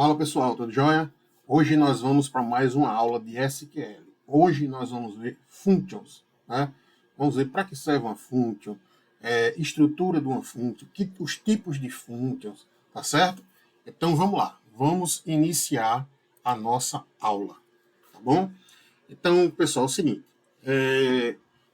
Fala pessoal, tudo jóia? Hoje nós vamos para mais uma aula de SQL. Hoje nós vamos ver functions, né? Vamos ver para que serve uma function, estrutura de uma function, os tipos de functions, tá certo? Então vamos lá, vamos iniciar a nossa aula, tá bom? Então, pessoal, é o seguinte,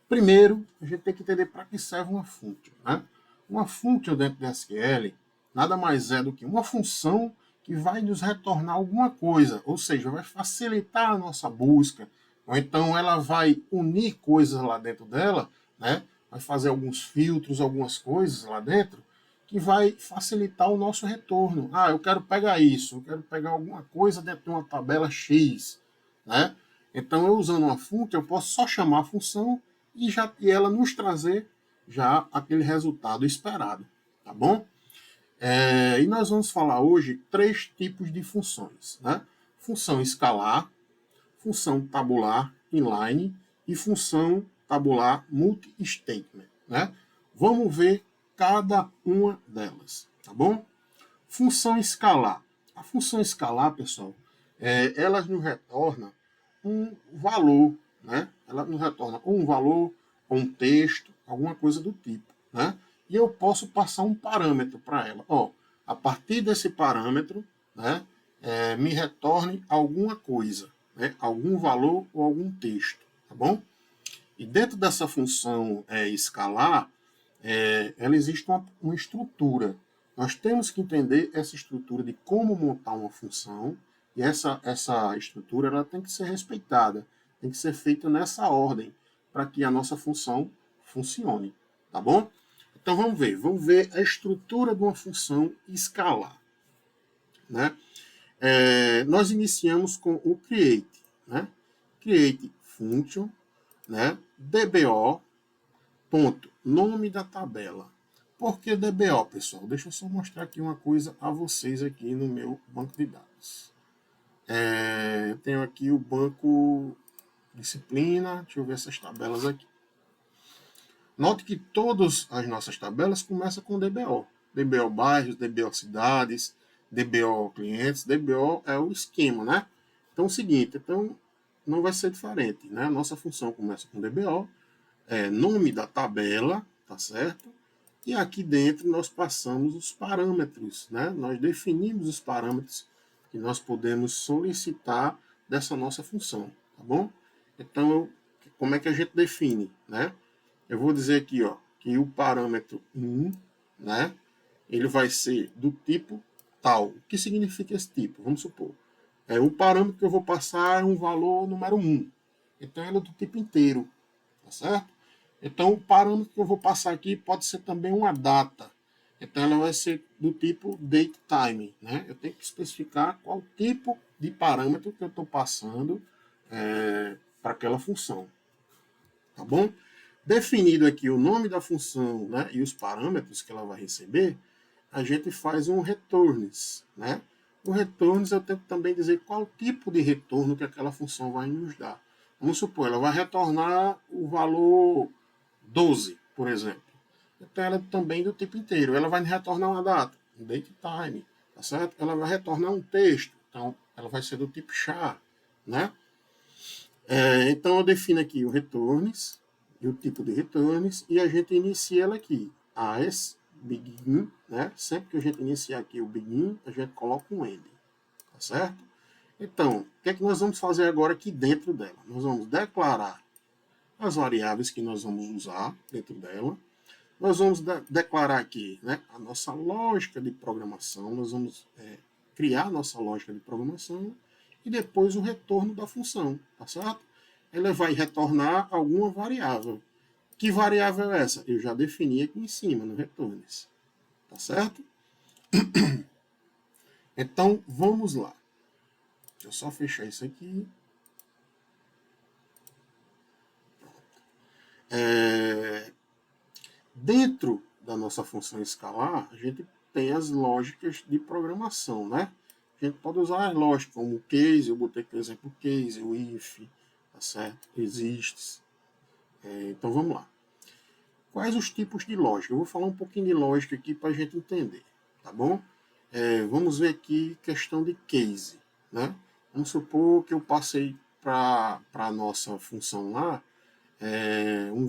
primeiro a gente tem que entender para que serve uma function, né? Uma function dentro do SQL nada mais é do que uma função que vai nos retornar alguma coisa, ou seja, vai facilitar a nossa busca, ou então ela vai unir coisas lá dentro dela, né? Vai fazer alguns filtros, algumas coisas lá dentro, que vai facilitar o nosso retorno. Ah, eu quero pegar isso, eu quero pegar alguma coisa dentro de uma tabela X, né? Então, eu usando uma função, eu posso só chamar a função e ela nos trazer já aquele resultado esperado, tá bom? E nós vamos falar hoje três tipos de funções, né? Função escalar, função tabular inline e função tabular multi-statement, né? Vamos ver cada uma delas, tá bom? Função escalar. A função escalar, pessoal, ela nos retorna um valor, né? Ela nos retorna um valor, ou um texto, alguma coisa do tipo, né? E eu posso passar um parâmetro para ela. Ó, a partir desse parâmetro, né, me retorne alguma coisa, né? Algum valor ou algum texto, tá bom? E dentro dessa função escalar, ela existe uma estrutura. Nós temos que entender essa estrutura de como montar uma função, e essa estrutura ela tem que ser respeitada, tem que ser feita nessa ordem, para que a nossa função funcione. Tá bom? Então vamos ver a estrutura de uma função escalar. Né? Nós iniciamos com o create. Né? Create function, né? DBO, ponto, nome da tabela. Por que DBO, pessoal? Deixa eu só mostrar aqui uma coisa a vocês aqui no meu banco de dados. Eu tenho aqui o banco disciplina, deixa eu ver essas tabelas aqui. Note que todas as nossas tabelas começam com DBO. DBO bairros, DBO cidades, DBO clientes, DBO é o esquema, né? Então é o seguinte, não vai ser diferente, né? A nossa função começa com DBO, nome da tabela, tá certo? E aqui dentro nós passamos os parâmetros, né? Nós definimos os parâmetros que nós podemos solicitar dessa nossa função, tá bom? Então, como é que a gente define, né? Eu vou dizer aqui, ó, que o parâmetro 1, né? Ele vai ser do tipo tal. O que significa esse tipo? Vamos supor. O parâmetro que eu vou passar é um valor número 1. Então, ele é do tipo inteiro, tá certo? Então, o parâmetro que eu vou passar aqui pode ser também uma data. Então, ela vai ser do tipo datetime, né? Eu tenho que especificar qual tipo de parâmetro que eu estou passando para aquela função. Tá bom? Definido aqui o nome da função, né, e os parâmetros que ela vai receber, a gente faz um returns, né? O returns eu tenho que também dizer qual tipo de retorno que aquela função vai nos dar. Vamos supor, ela vai retornar o valor 12, por exemplo. Então ela é também do tipo inteiro. Ela vai retornar uma data, um date time, tá certo? Ela vai retornar um texto, então ela vai ser do tipo char, né? Então eu defino aqui o returns, e o tipo de returns, e a gente inicia ela aqui, as begin, né? Sempre que a gente iniciar aqui o begin, a gente coloca um end, tá certo? Então, o que é que nós vamos fazer agora aqui dentro dela? Nós vamos declarar as variáveis que nós vamos usar dentro dela. Nós vamos declarar aqui, né, a nossa lógica de programação, nós vamos criar a nossa lógica de programação e depois o retorno da função, tá certo? Ela vai retornar alguma variável. Que variável é essa? Eu já defini aqui em cima, no returns, tá certo? Então, vamos lá. Deixa eu só fechar isso aqui. Dentro da nossa função escalar, a gente tem as lógicas de programação, né? A gente pode usar as lógicas como case, eu botei aqui o exemplo case, o if, tá certo? Exists. Então vamos lá. Quais os tipos de lógica? Eu vou falar um pouquinho de lógica aqui para a gente entender, tá bom? Vamos ver aqui questão de case, né? Vamos supor que eu passei para a nossa função lá um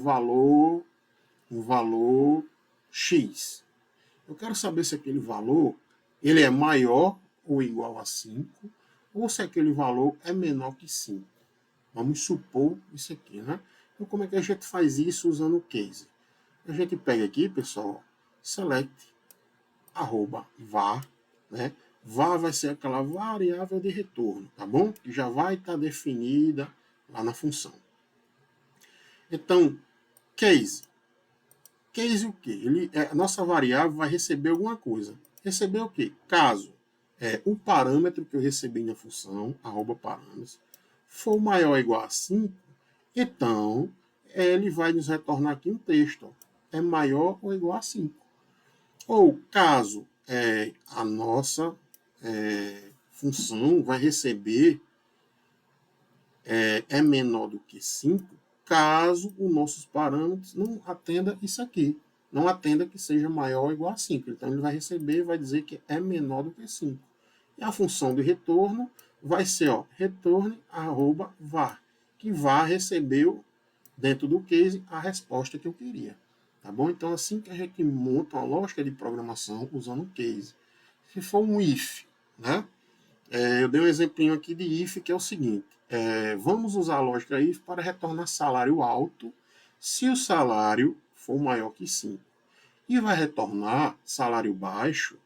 valor X. Eu quero saber se aquele valor ele é maior ou igual a 5 ou se aquele valor é menor que 5. Vamos supor isso aqui, né? Então, como é que a gente faz isso usando o case? A gente pega aqui, pessoal, select, @var, né? Var vai ser aquela variável de retorno, tá bom? Que já vai estar definida lá na função. Então, case. Case o quê? A nossa variável vai receber alguma coisa. Receber o quê? Caso o parâmetro que eu recebi na função, @parâmetros, for maior ou igual a 5, então ele vai nos retornar aqui um texto. Ó, é maior ou igual a 5. Ou caso a nossa função vai receber é menor do que 5, caso os nossos parâmetros não atenda isso aqui. Não atenda que seja maior ou igual a 5. Então, ele vai receber e vai dizer que é menor do que 5. E a função de retorno vai ser retorne @var, que var recebeu dentro do case a resposta que eu queria. Tá bom? Então, assim que a gente monta uma lógica de programação usando o case. Se for um if, né? Eu dei um exemplinho aqui de if, que é o seguinte. Vamos usar a lógica if para retornar salário alto se o salário for maior que 5. E vai retornar salário baixo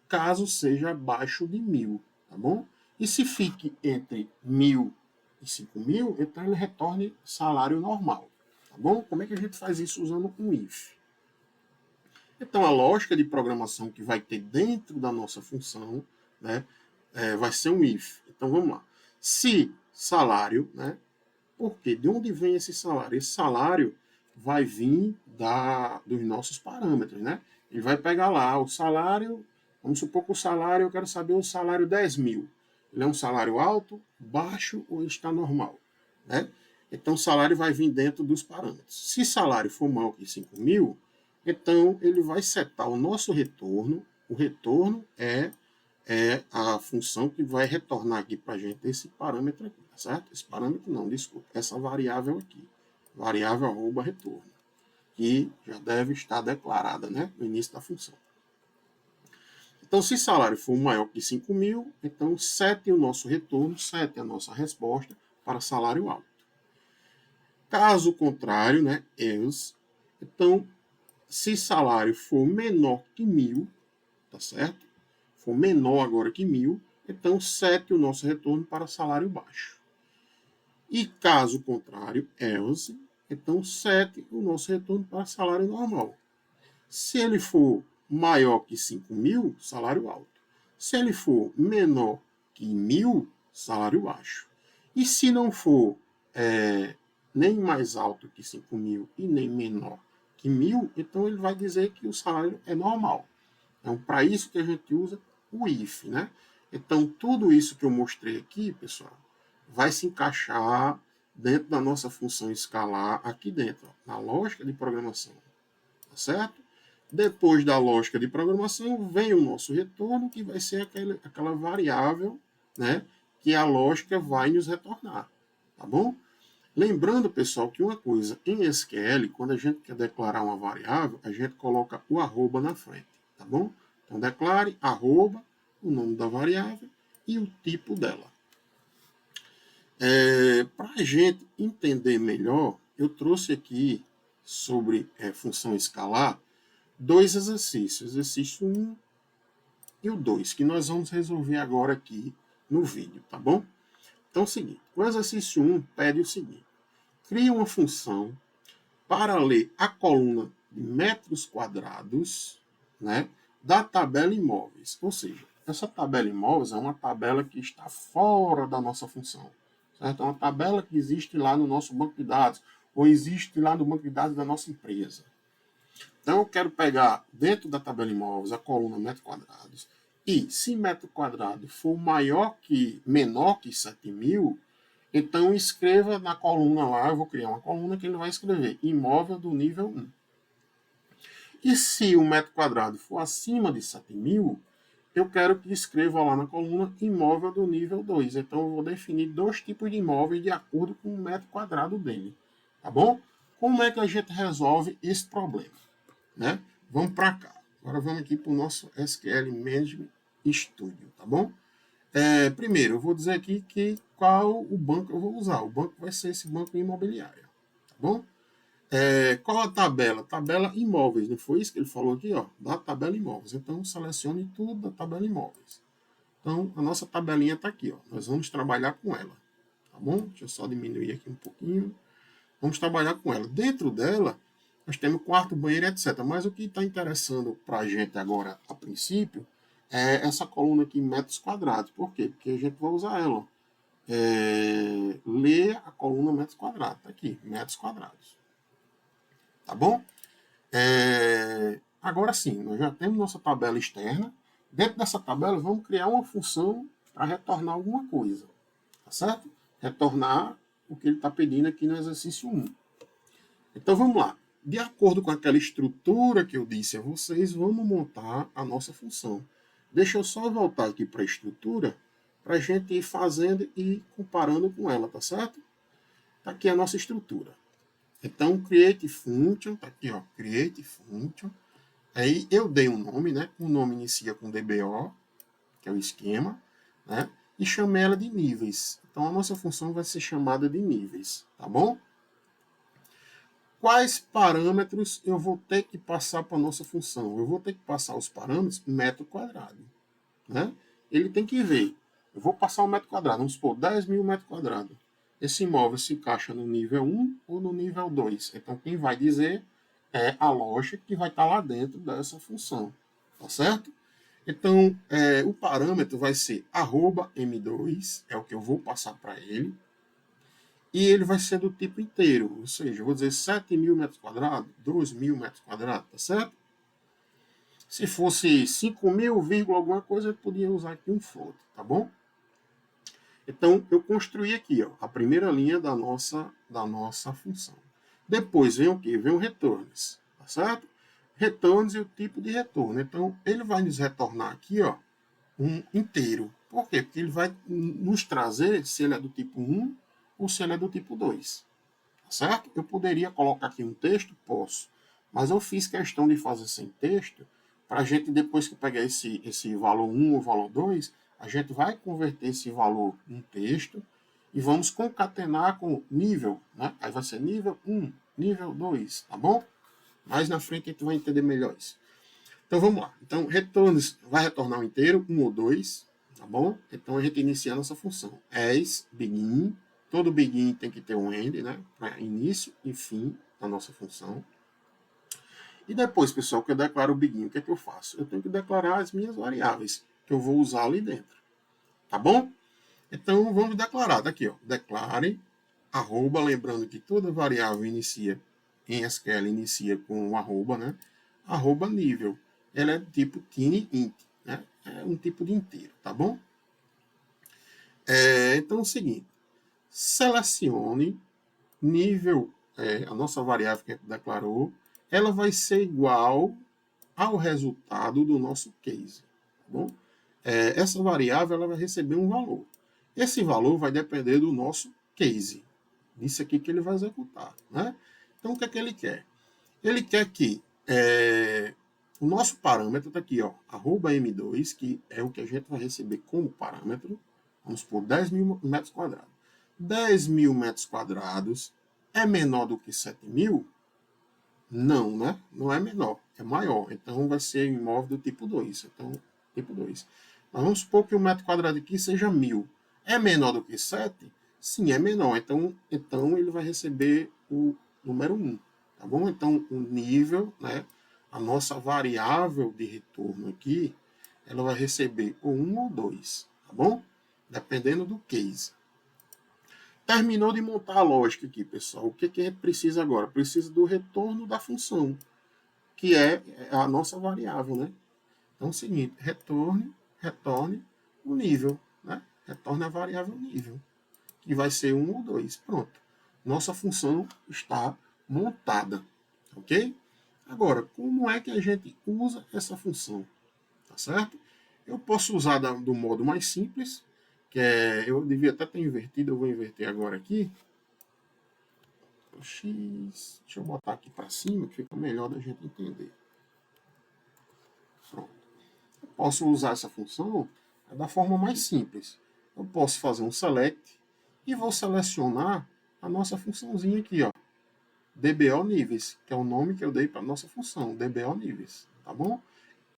caso seja abaixo de 1.000, tá bom? E se fique entre 1.000 e 5.000, então ele retorne salário normal, tá bom? Como é que a gente faz isso usando um if? Então, a lógica de programação que vai ter dentro da nossa função, né, vai ser um if. Então, vamos lá. Se salário, né, porque de onde vem esse salário? Esse salário vai vir dos nossos parâmetros, né? Ele vai pegar lá o salário, vamos supor que o salário, eu quero saber o salário 10.000. Ele é um salário alto, baixo ou está normal, né? Então, o salário vai vir dentro dos parâmetros. Se salário for maior que 5.000, então ele vai setar o nosso retorno. O retorno é a função que vai retornar aqui para a gente esse parâmetro aqui, tá certo? Esse parâmetro não, desculpa, essa variável aqui, variável @retorno, que já deve estar declarada, né, no início da função. Então, se salário for maior que 5.000, então 7 é o nosso retorno, 7 é a nossa resposta para salário alto. Caso contrário, né, else, então, se salário for menor que 1.000, tá certo? For menor agora que 1.000, então 7 o nosso retorno para salário baixo. E caso contrário, else, então 7 o nosso retorno para salário normal. Se ele for maior que 5.000, salário alto. Se ele for menor que 1.000, salário baixo. E se não for nem mais alto que 5.000 e nem menor que 1.000, então ele vai dizer que o salário é normal. Então, para isso que a gente usa o if, né? Então, tudo isso que eu mostrei aqui, pessoal, vai se encaixar dentro da nossa função escalar aqui dentro, ó, na lógica de programação, tá certo? Depois da lógica de programação, vem o nosso retorno, que vai ser aquela variável, né, que a lógica vai nos retornar, tá bom? Lembrando, pessoal, que uma coisa, em SQL, quando a gente quer declarar uma variável, a gente coloca o arroba na frente, tá bom? Então, declare arroba, o nome da variável e o tipo dela. Para a gente entender melhor, eu trouxe aqui sobre função escalar dois exercícios, exercício 1 e o 2, que nós vamos resolver agora aqui no vídeo, tá bom? Então, é o seguinte, o exercício 1 pede o seguinte: cria uma função para ler a coluna de metros quadrados, né, da tabela imóveis. Ou seja, essa tabela imóveis é uma tabela que está fora da nossa função. Certo? É uma tabela que existe lá no nosso banco de dados, ou existe lá no banco de dados da nossa empresa. Então, eu quero pegar dentro da tabela imóveis a coluna metros quadrados, e se metro quadrado for menor que 7.000, então escreva na coluna lá, eu vou criar uma coluna que ele vai escrever imóvel do nível 1. E se o metro quadrado for acima de 7.000, eu quero que escreva lá na coluna imóvel do nível 2. Então, eu vou definir dois tipos de imóveis de acordo com o metro quadrado dele. Tá bom? Como é que a gente resolve esse problema? Né? Vamos para cá. Agora vamos aqui para o nosso SQL Management Studio, tá bom? Primeiro, eu vou dizer aqui qual o banco eu vou usar. O banco vai ser esse banco imobiliário, tá bom? Qual a tabela? Tabela imóveis, não foi isso que ele falou aqui, ó? Da tabela imóveis. Então, selecione tudo da tabela imóveis. Então, a nossa tabelinha está aqui, ó. Nós vamos trabalhar com ela, tá bom? Deixa eu só diminuir aqui um pouquinho. Vamos trabalhar com ela. Dentro dela, nós temos quarto, banheiro, etc. Mas o que está interessando para a gente agora, a princípio, é essa coluna aqui, metros quadrados. Por quê? Porque a gente vai usar ela. Ler a coluna metros quadrados. Está aqui, metros quadrados. Tá bom? Agora sim, nós já temos nossa tabela externa. Dentro dessa tabela, vamos criar uma função para retornar alguma coisa. Tá certo? Retornar o que ele está pedindo aqui no exercício 1. Então vamos lá. De acordo com aquela estrutura que eu disse a vocês, vamos montar a nossa função. Deixa eu só voltar aqui para a estrutura, para a gente ir fazendo e comparando com ela, tá certo? Está aqui a nossa estrutura. Então, create function, tá aqui, ó, create function. Aí eu dei um nome, né? O nome inicia com DBO, que é o esquema, né? E chamei ela de níveis. Então, a nossa função vai ser chamada de níveis, tá bom? Quais parâmetros eu vou ter que passar para a nossa função? Eu vou ter que passar os parâmetros metro quadrado, né? Ele tem que ver. Eu vou passar um metro quadrado, vamos supor, 10.000 metros quadrados. Esse imóvel se encaixa no nível 1 ou no nível 2. Então, quem vai dizer é a loja que vai estar lá dentro dessa função. Tá certo? Então, o parâmetro vai ser @m2, é o que eu vou passar para ele. E ele vai ser do tipo inteiro, ou seja, eu vou dizer 7.000 metros quadrados, 2.000 metros quadrados, tá certo? Se fosse 5.000, alguma coisa, eu podia usar aqui um float, tá bom? Então, eu construí aqui, ó, a primeira linha da nossa função. Depois vem o quê? Vem o returns, tá certo? Returns e o tipo de retorno. Então, ele vai nos retornar aqui, ó, um inteiro. Por quê? Porque ele vai nos trazer se ele é do tipo 1 ou se ele é do tipo 2. Tá certo? Eu poderia colocar aqui um texto? Posso. Mas eu fiz questão de fazer sem texto para a gente, depois que pegar esse valor 1 ou valor 2, a gente vai converter esse valor em texto e vamos concatenar com nível, né? Aí vai ser nível 1, nível 2, tá bom? Mais na frente a gente vai entender melhor isso. Então vamos lá. Então, returns vai retornar um inteiro, 1 ou 2, tá bom? Então a gente inicia a nossa função. As begin, todo begin tem que ter um end, né? Para início e fim da nossa função. E depois, pessoal, que eu declaro o begin, o que é que eu faço? Eu tenho que declarar as minhas variáveis que eu vou usar ali dentro. Tá bom? Então, vamos declarar. Tá aqui, ó. Declare, arroba, lembrando que toda variável inicia, em SQL, inicia com o arroba, né? Arroba nível. Ela é do tipo tiny int, né? É um tipo de inteiro, tá bom? Então, é o seguinte. Selecione nível, a nossa variável que a gente declarou, ela vai ser igual ao resultado do nosso case. Tá bom? Essa variável ela vai receber um valor. Esse valor vai depender do nosso case. Isso aqui que ele vai executar. Né? Então, o que é que ele quer? Ele quer que o nosso parâmetro está aqui, ó, @m2, que é o que a gente vai receber como parâmetro. Vamos por 10.000 metros quadrados. 10.000 metros quadrados é menor do que 7.000? Não, né? Não é menor, é maior. Então vai ser imóvel do tipo 2. Então, tipo 2. Mas vamos supor que o metro quadrado aqui seja 1.000. É menor do que 7? Sim, é menor. Então ele vai receber o número 1. Tá bom? Então o nível, né? A nossa variável de retorno aqui, ela vai receber ou 1 ou 2. Tá bom? Dependendo do case. Terminou de montar a lógica aqui, pessoal. O que a gente precisa agora? Precisa do retorno da função, que é a nossa variável, né? Então é o seguinte, retorne o nível, né? Retorne a variável nível, que vai ser 1 ou 2. Pronto. Nossa função está montada, ok? Agora, como é que a gente usa essa função? Tá certo? Eu posso usar do modo mais simples, que é, eu devia até ter invertido, eu vou inverter agora aqui. O X, deixa eu botar aqui para cima, que fica melhor da gente entender. Pronto. Eu posso usar essa função da forma mais simples. Eu posso fazer um select e vou selecionar a nossa funçãozinha aqui, ó, DBO níveis, que é o nome que eu dei para a nossa função, DBO níveis, tá bom?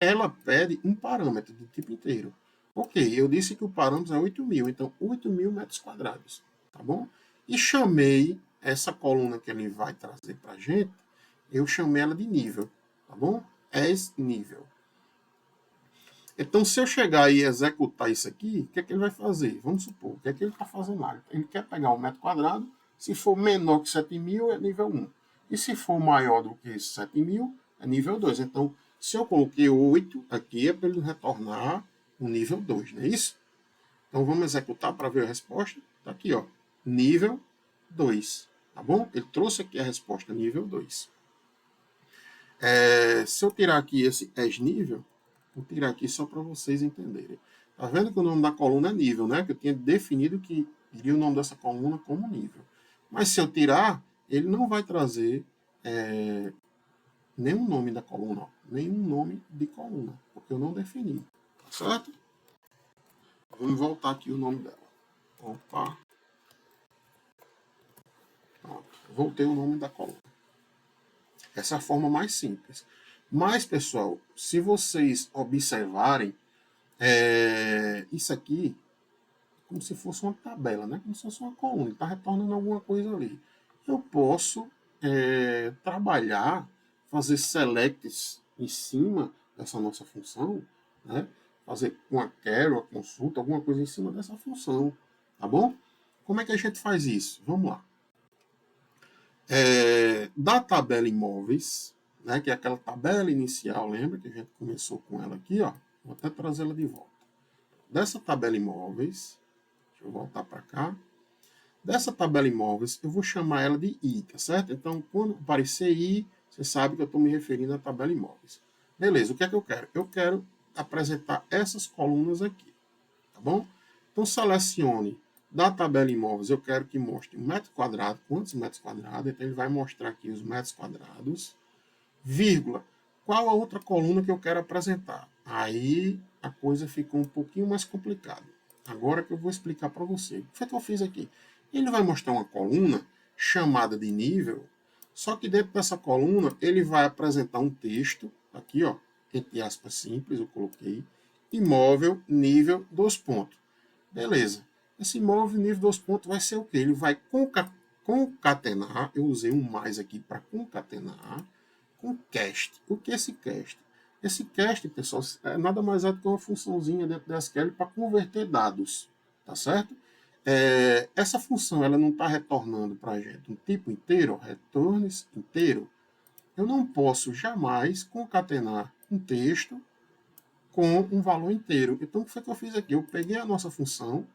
Ela pede um parâmetro do tipo inteiro. Ok, eu disse que o parâmetro é 8.000, então 8.000 metros quadrados, tá bom? E chamei essa coluna que ele vai trazer para a gente, eu chamei ela de nível, tá bom? As nível. Então, se eu chegar e executar isso aqui, o que é que ele vai fazer? Vamos supor, o que é que ele está fazendo lá? Ele quer pegar um metro quadrado, se for menor que 7.000, é nível 1. E se for maior do que 7.000, é nível 2. Então, se eu coloquei 8 aqui, é para ele retornar o nível 2, não é isso? Então, vamos executar para ver a resposta. Está aqui, ó, nível 2. Tá bom? Ele trouxe aqui a resposta nível 2. Se eu tirar aqui esse as nível, vou tirar aqui só para vocês entenderem. Tá vendo que o nome da coluna é nível, né? Que eu tinha definido que iria o nome dessa coluna como nível. Mas se eu tirar, ele não vai trazer nenhum nome da coluna, ó, nenhum nome de coluna, porque eu não defini. Tá certo? Vamos voltar aqui o nome dela. Opa. Pronto. Voltei o nome da coluna. Essa é a forma mais simples. Mas, pessoal, se vocês observarem, isso aqui é como se fosse uma tabela, né? Como se fosse uma coluna, está retornando alguma coisa ali. Eu posso trabalhar, fazer selects em cima dessa nossa função, né? Fazer uma query, uma consulta, alguma coisa em cima dessa função, tá bom? Como é que a gente faz isso? Vamos lá. Da tabela imóveis, né, que é aquela tabela inicial, lembra que a gente começou com ela aqui, ó. Vou até trazê-la de volta. Dessa tabela imóveis, deixa eu voltar para cá. Dessa tabela imóveis, eu vou chamar ela de I, tá certo? Então, quando aparecer I, você sabe que eu estou me referindo à tabela imóveis. Beleza, o que é que eu quero? Eu quero apresentar essas colunas aqui, tá bom? Então, selecione da tabela imóveis, eu quero que mostre metro quadrado, quantos metros quadrados, então ele vai mostrar aqui os metros quadrados, vírgula, qual a outra coluna que eu quero apresentar. Aí a coisa ficou um pouquinho mais complicada. Agora que eu vou explicar para você. O que foi que eu fiz aqui? Ele vai mostrar uma coluna chamada de nível, só que dentro dessa coluna ele vai apresentar um texto, aqui ó, entre aspas simples, eu coloquei, imóvel, nível, 2 pontos. Beleza. Esse imóvel, nível, 2 pontos, vai ser o quê? Ele vai concatenar, eu usei um mais aqui para concatenar, com cast. O que é esse cast? Esse cast, pessoal, é nada mais é do que uma funçãozinha dentro da SQL para converter dados, tá certo? Essa função ela não está retornando para a gente um tipo inteiro, returns inteiro. Eu não posso jamais concatenar um texto com um valor inteiro. Então, o que foi que eu fiz aqui? Eu peguei a nossa função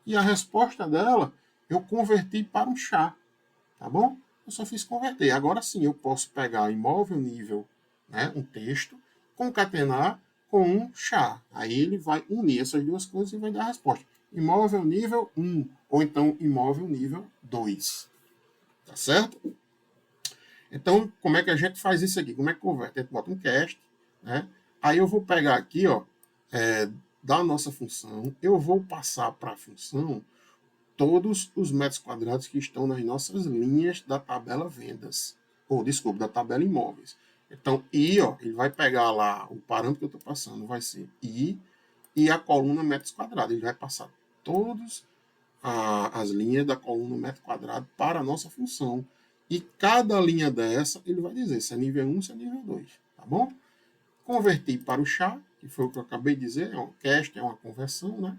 e a resposta dela eu converti para um char, tá bom? Eu só fiz converter. Agora sim, eu posso pegar imóvel nível, né, um texto, concatenar com um char. Aí ele vai unir essas duas coisas e vai dar a resposta. Imóvel nível 1, ou então imóvel nível 2. Tá certo? Então, como é que a gente faz isso aqui? Como é que converte? A gente bota um cast, né? Aí eu vou pegar aqui, ó, da nossa função, eu vou passar para a função todos os metros quadrados que estão nas nossas linhas da tabela vendas, ou desculpa, da tabela imóveis. Então, I, ó, ele vai pegar lá o parâmetro que eu estou passando, vai ser I e a coluna metros quadrados. Ele vai passar todas as linhas da coluna metro quadrado para a nossa função. E cada linha dessa, ele vai dizer se é nível 1, se é nível 2, tá bom? Converti para o char, que foi o que eu acabei de dizer, é um cast, é uma conversão, né?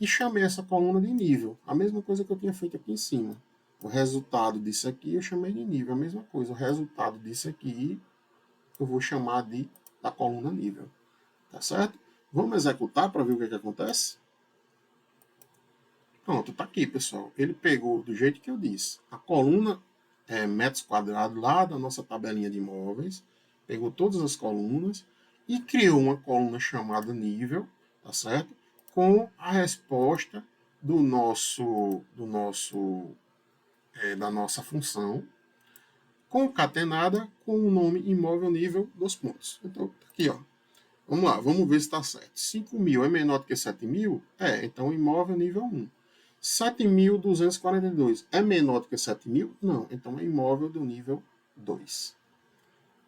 E chamei essa coluna de nível. A mesma coisa que eu tinha feito aqui em cima. O resultado disso aqui eu chamei de nível. A mesma coisa. O resultado disso aqui eu vou chamar da coluna nível. Tá certo? Vamos executar para ver o que acontece? Pronto, tá aqui, pessoal. Ele pegou do jeito que eu disse. A coluna metros quadrados lá da nossa tabelinha de imóveis. Pegou todas as colunas e criou uma coluna chamada nível tá certo? Com a resposta da nossa função, concatenada com o nome imóvel nível dos pontos. Então, tá aqui, ó. Vamos lá, vamos ver se está certo. 5.000 é menor do que 7.000? É, então imóvel nível 1. 7.242 é menor do que 7.000? Não, então é imóvel do nível 2.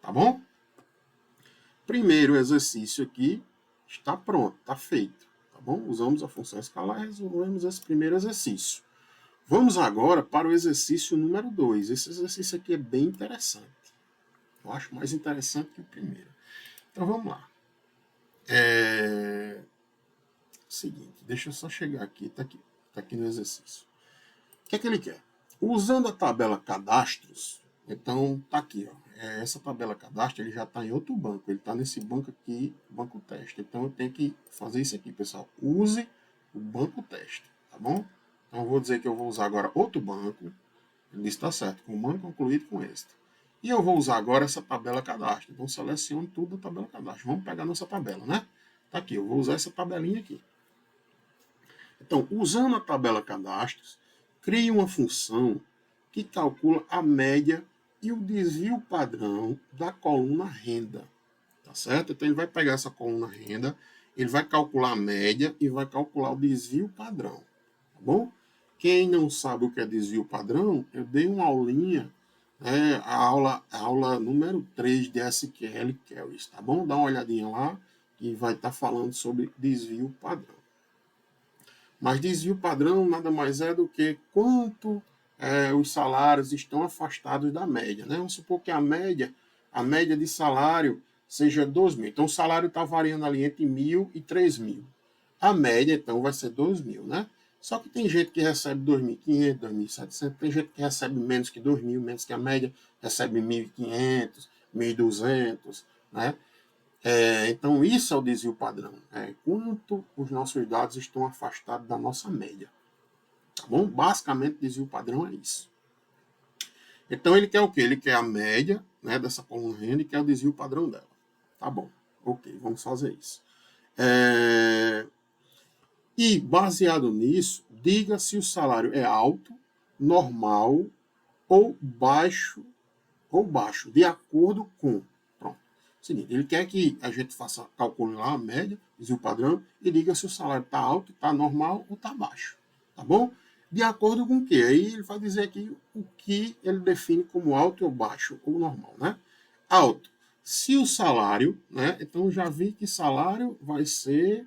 Tá bom? Primeiro exercício aqui está pronto, está feito. Tá bom? Usamos a função escalar e resolvemos esse primeiro exercício. Vamos agora para o exercício número 2. Esse exercício aqui é bem interessante. Eu acho mais interessante que o primeiro. Então vamos lá. Seguinte, deixa eu só chegar aqui. Está aqui no exercício. O que é que ele quer? Usando a tabela cadastros, então tá aqui, ó. Essa tabela cadastro ele já está em outro banco. Ele está nesse banco aqui, banco teste. Então eu tenho que fazer isso aqui, pessoal. Use o banco teste, tá bom? Então eu vou dizer que eu vou usar agora outro banco. Ele disse está certo, com o banco concluído com este. E eu vou usar agora essa tabela cadastro. Então seleciono tudo da tabela cadastro. Vamos pegar nossa tabela, né? Tá aqui, eu vou usar essa tabelinha aqui. Então, usando a tabela cadastros, crie uma função que calcula a média e o desvio padrão da coluna renda. Tá certo? Então, ele vai pegar essa coluna renda, ele vai calcular a média e vai calcular o desvio padrão. Tá bom? Quem não sabe o que é desvio padrão, eu dei uma aulinha, a aula número 3 de SQL Queries, tá bom? Dá uma olhadinha lá que vai estar falando sobre desvio padrão. Mas desvio padrão nada mais é do que quanto os salários estão afastados da média. Né? Vamos supor que a média de salário seja 2.000. Então o salário está variando ali entre 1.000 e 3.000. A média, então, vai ser 2.000. Né? Só que tem gente que recebe 2.500, 2.700, tem gente que recebe menos que 2.000, menos que a média, recebe 1.500, 1.200, né? Então, isso é o desvio padrão. Quanto os nossos dados estão afastados da nossa média. Tá bom? Basicamente, desvio padrão é isso. Então, ele quer o quê? Ele quer a média, né, dessa coluna renda e quer o desvio padrão dela. Tá bom. Ok, vamos fazer isso. E, baseado nisso, diga se o salário é alto, normal ou baixo, de acordo com. Seguinte, ele quer que a gente faça, calcule lá a média, o padrão, e diga se o salário está alto, está normal ou está baixo. Tá bom? De acordo com o quê? Aí ele vai dizer aqui o que ele define como alto ou baixo ou normal, né? Alto. Se o salário, né? Então já vi que salário vai ser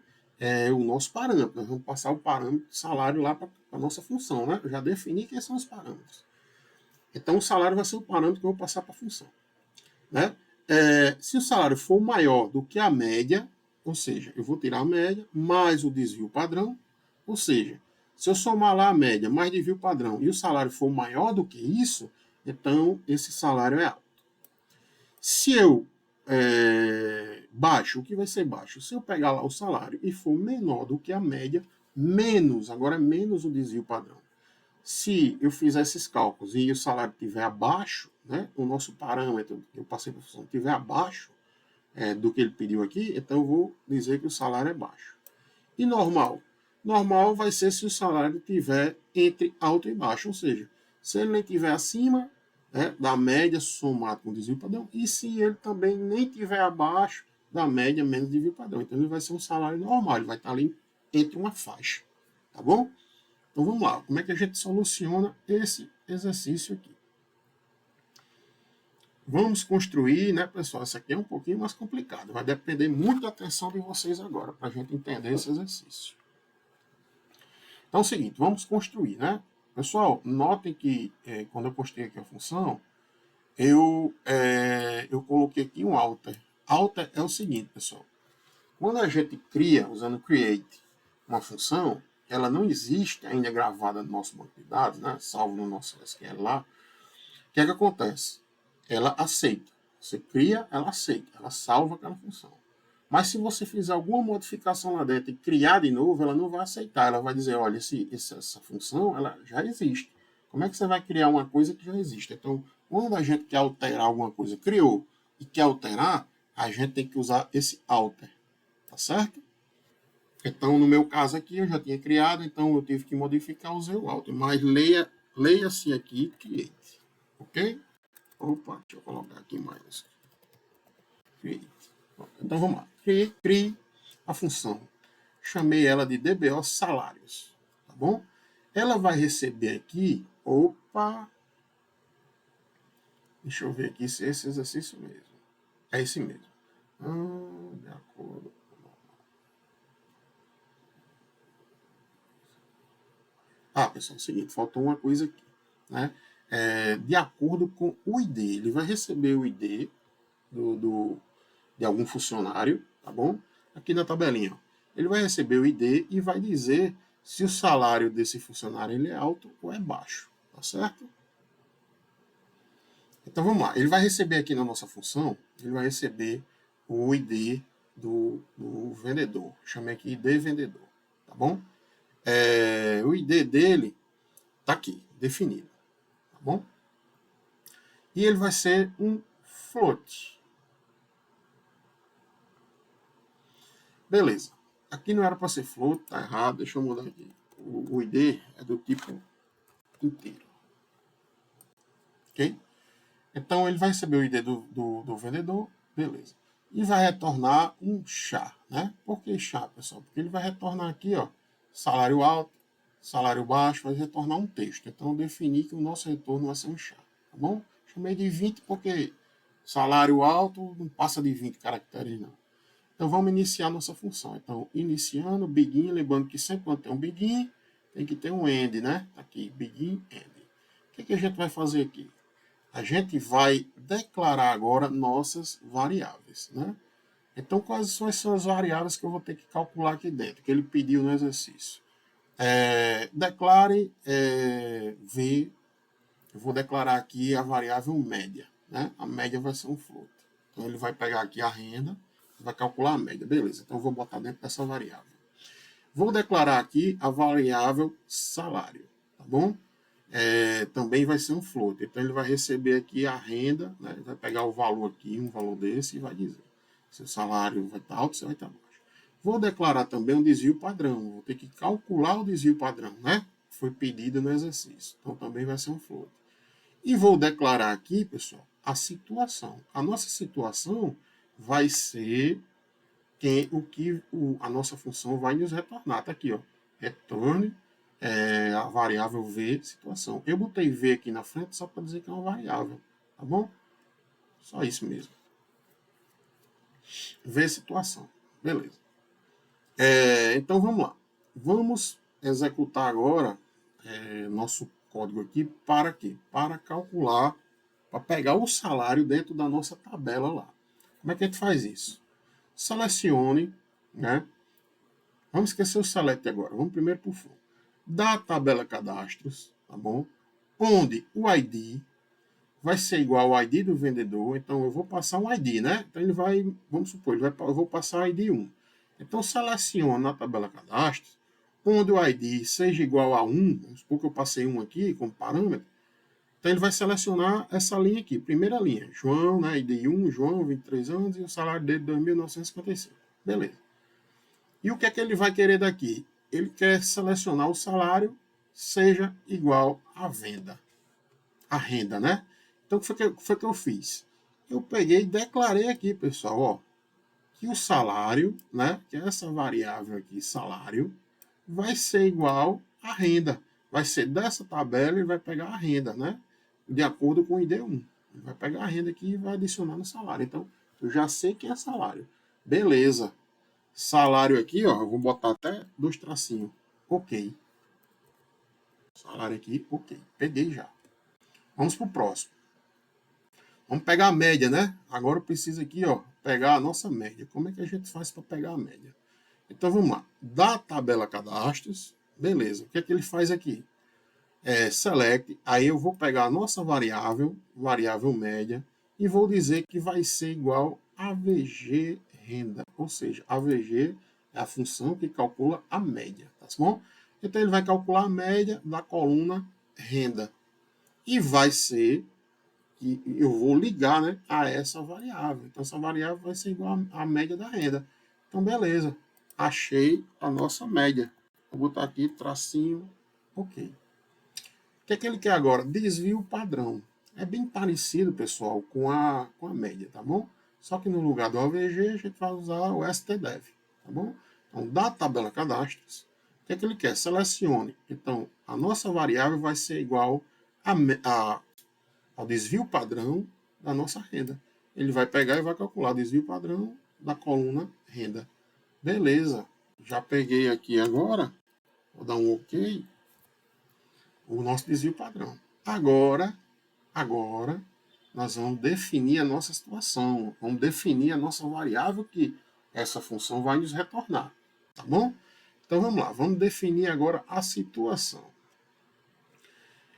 o nosso parâmetro. Nós vamos passar o parâmetro de salário lá para a nossa função, né? Eu já defini quem são os parâmetros. Então o salário vai ser o parâmetro que eu vou passar para a função, né? Se o salário for maior do que a média, ou seja, eu vou tirar a média mais o desvio padrão, ou seja, se eu somar lá a média mais desvio padrão e o salário for maior do que isso, então esse salário é alto. Se eu baixo, o que vai ser baixo? Se eu pegar lá o salário e for menor do que a média, menos o desvio padrão. Se eu fizer esses cálculos e o salário estiver abaixo, né, o nosso parâmetro que eu passei para a função estiver abaixo do que ele pediu aqui, então eu vou dizer que o salário é baixo. E normal? Normal vai ser se o salário estiver entre alto e baixo, ou seja, se ele nem estiver acima da média somado com o desvio padrão, e se ele também nem estiver abaixo da média menos desvio padrão. Então ele vai ser um salário normal, ele vai estar ali entre uma faixa. Tá bom? Então vamos lá, como é que a gente soluciona esse exercício aqui? Vamos construir, né, pessoal? Isso aqui é um pouquinho mais complicado, vai depender muito da atenção de vocês agora, para a gente entender esse exercício. Então é o seguinte, vamos construir, né? Pessoal, notem que quando eu postei aqui a função, eu coloquei aqui um alter. Alter é o seguinte, pessoal. Quando a gente cria, usando create, uma função, ela não existe ainda gravada no nosso banco de dados, né, salvo no nosso SQL lá, o que é que acontece? Ela aceita. Você cria, ela aceita, ela salva aquela função. Mas se você fizer alguma modificação lá dentro e criar de novo, ela não vai aceitar. Ela vai dizer, olha, essa função ela já existe. Como é que você vai criar uma coisa que já existe? Então, quando a gente quer alterar alguma coisa, criou e quer alterar, a gente tem que usar esse alter. Tá certo? Então, no meu caso aqui, eu já tinha criado, então eu tive que modificar, usei o Alt. Mas leia-se aqui, create. Ok? Opa, deixa eu colocar aqui mais. Create. Então, vamos lá. Crie a função. Chamei ela de DBO salários. Tá bom? Ela vai receber aqui, opa, deixa eu ver aqui se é esse exercício mesmo. É esse mesmo. De acordo. Pessoal, é o seguinte, faltou uma coisa aqui. Né? De acordo com o ID. Ele vai receber o ID de algum funcionário, tá bom? Aqui na tabelinha. Ó. Ele vai receber o ID e vai dizer se o salário desse funcionário ele é alto ou é baixo. Tá certo? Então vamos lá. Ele vai receber aqui na nossa função, ele vai receber o ID do vendedor. Chamei aqui ID vendedor. Tá bom? O ID dele está aqui, definido. Tá bom? E ele vai ser um float. Beleza. Aqui não era para ser float, tá errado. Deixa eu mudar aqui. O ID é do tipo inteiro. Ok? Então ele vai receber o ID do vendedor, beleza. E vai retornar um char, né? Por que char, pessoal? Porque ele vai retornar aqui, ó, salário alto, salário baixo, vai retornar um texto. Então eu defini que o nosso retorno vai ser um char, tá bom? Chamei de 20 porque salário alto não passa de 20 caracteres, não. Então vamos iniciar nossa função. Então, iniciando, begin, lembrando que sempre quando tem um begin, tem que ter um end, né? Tá aqui, begin, end. O que a gente vai fazer aqui? A gente vai declarar agora nossas variáveis, né? Então, quais são as variáveis que eu vou ter que calcular aqui dentro, que ele pediu no exercício? Declare V, eu vou declarar aqui a variável média, né? A média vai ser um float. Então, ele vai pegar aqui a renda, vai calcular a média, beleza. Então, eu vou botar dentro dessa variável. Vou declarar aqui a variável salário, tá bom? Também vai ser um float. Então, ele vai receber aqui a renda, né? Ele vai pegar o valor aqui, um valor desse, e vai dizer se o salário vai estar alto, se vai estar baixo. Vou declarar também um desvio padrão. Vou ter que calcular o desvio padrão, né? Foi pedido no exercício. Então, também vai ser um float. E vou declarar aqui, pessoal, a situação. A nossa situação vai ser a nossa função vai nos retornar. Está aqui, ó. Retorne a variável V situação. Eu botei V aqui na frente só para dizer que é uma variável. Tá bom? Só isso mesmo. V situação. Beleza. Então vamos lá. Vamos executar agora nosso código aqui para quê? Para calcular, para pegar o salário dentro da nossa tabela lá. Como é que a gente faz isso? Selecione, né? Vamos esquecer o select agora. Vamos primeiro para o for. Da tabela cadastros, tá bom? Onde o ID vai ser igual ao ID do vendedor. Então, eu vou passar um ID, né? Então, ele vai, vamos supor, eu vou passar o ID 1. Então, seleciono na tabela cadastros, onde o ID seja igual a 1, vamos supor que eu passei 1 aqui como parâmetro. Então, ele vai selecionar essa linha aqui, primeira linha. João, né? ID 1, João, 23 anos, e o salário dele, 2.955. Beleza. E o que é que ele vai querer daqui? Ele quer selecionar o salário seja igual à venda. A renda, né? Então, o que foi que eu fiz? Eu peguei e declarei aqui, pessoal, ó, que o salário, né? Que é essa variável aqui, salário, vai ser igual à renda. Vai ser dessa tabela e vai pegar a renda, né? De acordo com o ID1. Ele vai pegar a renda aqui e vai adicionar no salário. Então, eu já sei que é salário. Beleza. Salário aqui, ó, eu vou botar até 2 tracinhos. Ok. Salário aqui, ok. Peguei já. Vamos pro próximo. Vamos pegar a média, né? Agora eu preciso aqui, ó, pegar a nossa média. Como é que a gente faz para pegar a média? Então vamos lá. Da tabela cadastros, beleza. O que é que ele faz aqui? Select, aí eu vou pegar a nossa variável média, e vou dizer que vai ser igual a VG renda. Ou seja, a VG é a função que calcula a média, tá bom? Então ele vai calcular a média da coluna renda. E vai ser, que eu vou ligar, né, a essa variável. Então essa variável vai ser igual à média da renda. Então beleza. achei a nossa média. Vou botar aqui, tracinho, ok. O que é que ele quer agora? Desvio padrão. É bem parecido, pessoal, com a média, tá bom? Só que no lugar do AVG, a gente vai usar o STDEV, tá bom? Então, da tabela cadastros, o que é que ele quer? Selecione. Então, a nossa variável vai ser igual ao desvio padrão da nossa renda. Ele vai pegar e vai calcular o desvio padrão da coluna renda. Beleza. Já peguei aqui agora, vou dar um OK, o nosso desvio padrão. Agora, nós vamos definir a nossa situação, vamos definir a nossa variável que essa função vai nos retornar, tá bom? Então vamos lá, vamos definir agora a situação.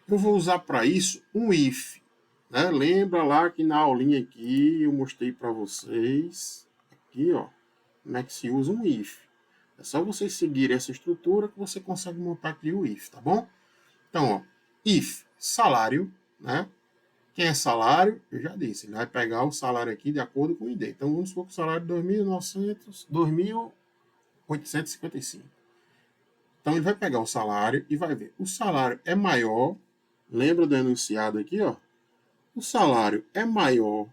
Eu vou usar para isso um if, né? Lembra lá que na aulinha aqui eu mostrei para vocês, aqui ó, como é que se usa um if. É só vocês seguirem essa estrutura que você consegue montar aqui o if, tá bom? Então, ó, if salário, né? Quem é salário, eu já disse, ele vai pegar o salário aqui de acordo com o ID. Então, vamos supor que o salário é 2.855. Então, ele vai pegar o salário e vai ver. O salário é maior, lembra do enunciado aqui, ó? O salário é maior,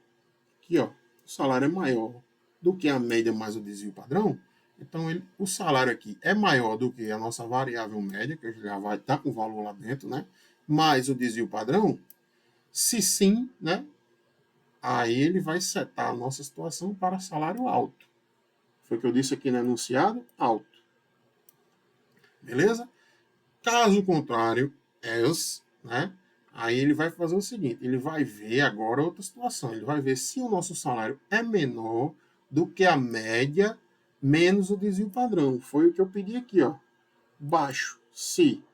aqui, ó. O salário é maior do que a média mais o desvio padrão. Então, o salário aqui é maior do que a nossa variável média, que já vai estar com o valor lá dentro, né? Mais o desvio padrão. Se sim, né? Aí ele vai setar a nossa situação para salário alto. Foi o que eu disse aqui no enunciado, alto. Beleza? Caso contrário, else, né? Aí ele vai fazer o seguinte, ele vai ver agora outra situação. Ele vai ver se o nosso salário é menor do que a média menos o desvio padrão. Foi o que eu pedi aqui, ó. Baixo, se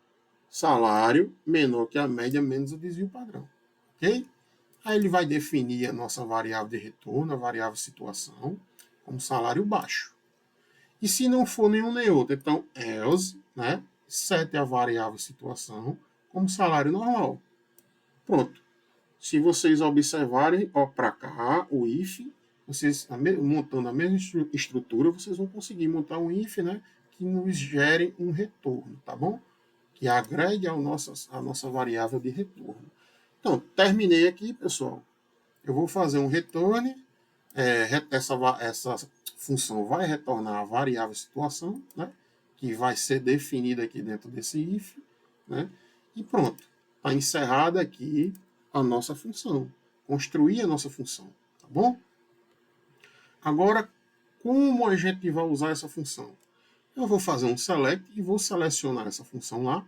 salário menor que a média menos o desvio padrão. Ok? Aí ele vai definir a nossa variável de retorno, a variável situação, como salário baixo. E se não for nenhum nem outro, então else, né? Sete a variável situação como salário normal. Pronto. Se vocês observarem, ó, para cá, o if, vocês montando a mesma estrutura, vocês vão conseguir montar um if, né? Que nos gere um retorno, tá bom? Que agregue a nossa variável de retorno. Então, terminei aqui, pessoal. Eu vou fazer um return, essa função vai retornar a variável situação, né, que vai ser definida aqui dentro desse if, né, e pronto. Está encerrada aqui a nossa função, construir a nossa função, tá bom? Agora, como a gente vai usar essa função? Eu vou fazer um select e vou selecionar essa função lá.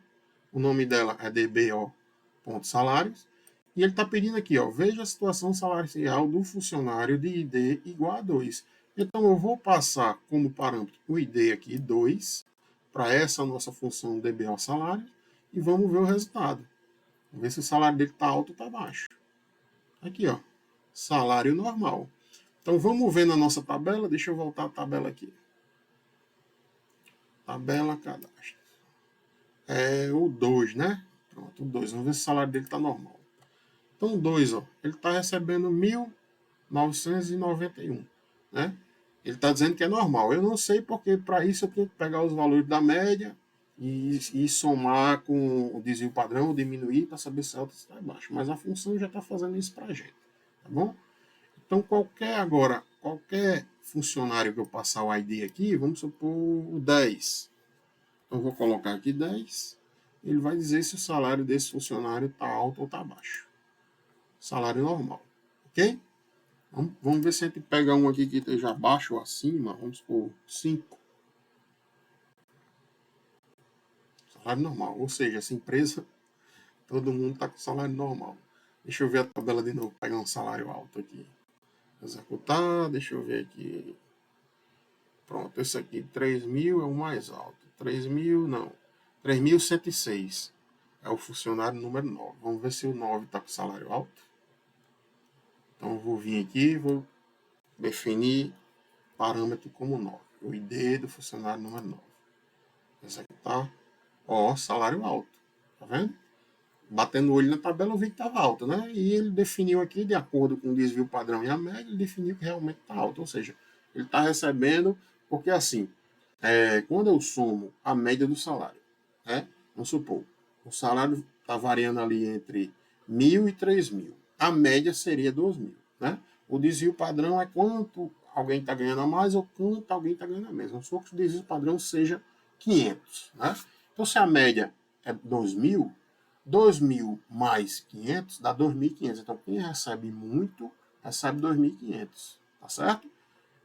O nome dela é dbo.salários. E ele está pedindo aqui, ó, veja a situação salarial do funcionário de ID igual a 2. Então, eu vou passar como parâmetro o ID aqui, 2, para essa nossa função DBO salário, e vamos ver o resultado. Vamos ver se o salário dele está alto ou está baixo. Aqui, ó, salário normal. Então, vamos ver na nossa tabela. Deixa eu voltar a tabela aqui. Tabela cadastro. É o 2, né? Pronto, o 2. Vamos ver se o salário dele está normal. Então, 2, ó, ele está recebendo 1.991, né? Ele está dizendo que é normal. Eu não sei porque para isso eu tenho que pegar os valores da média e somar com o desvio padrão, ou diminuir para saber se é alto ou se está baixo. Mas a função já está fazendo isso para a gente, tá bom? Então, qualquer funcionário que eu passar o ID aqui, vamos supor o 10. Então, eu vou colocar aqui 10. Ele vai dizer se o salário desse funcionário está alto ou está baixo. Salário normal, ok? Vamos ver se a gente pega um aqui que esteja abaixo ou acima. Vamos supor 5. Salário normal. Ou seja, essa empresa, todo mundo está com salário normal. Deixa eu ver a tabela de novo, pegar um salário alto aqui. Executar, deixa eu ver aqui. Pronto, esse aqui, 3.000 é o mais alto. 3.000, não. 3.106 é o funcionário número 9. Vamos ver se o 9 está com salário alto. Então, eu vou vir aqui e vou definir parâmetro como 9. O ID do funcionário número 9. Executar. Ó, salário alto. Tá vendo? Batendo o olho na tabela, eu vi que estava alto, né? E ele definiu aqui, de acordo com o desvio padrão e a média, ele definiu que realmente está alto. Ou seja, ele está recebendo, porque assim, quando eu somo a média do salário, né? Vamos supor, o salário está variando ali entre 1.000 e 3.000. A média seria 2.000, né? O desvio padrão é quanto alguém está ganhando a mais ou quanto alguém está ganhando a menos. Vamos supor que o desvio padrão seja 500, né? Então, se a média é 2.000, 2.000 mais 500 dá 2.500. Então, quem recebe muito, recebe 2.500, tá certo?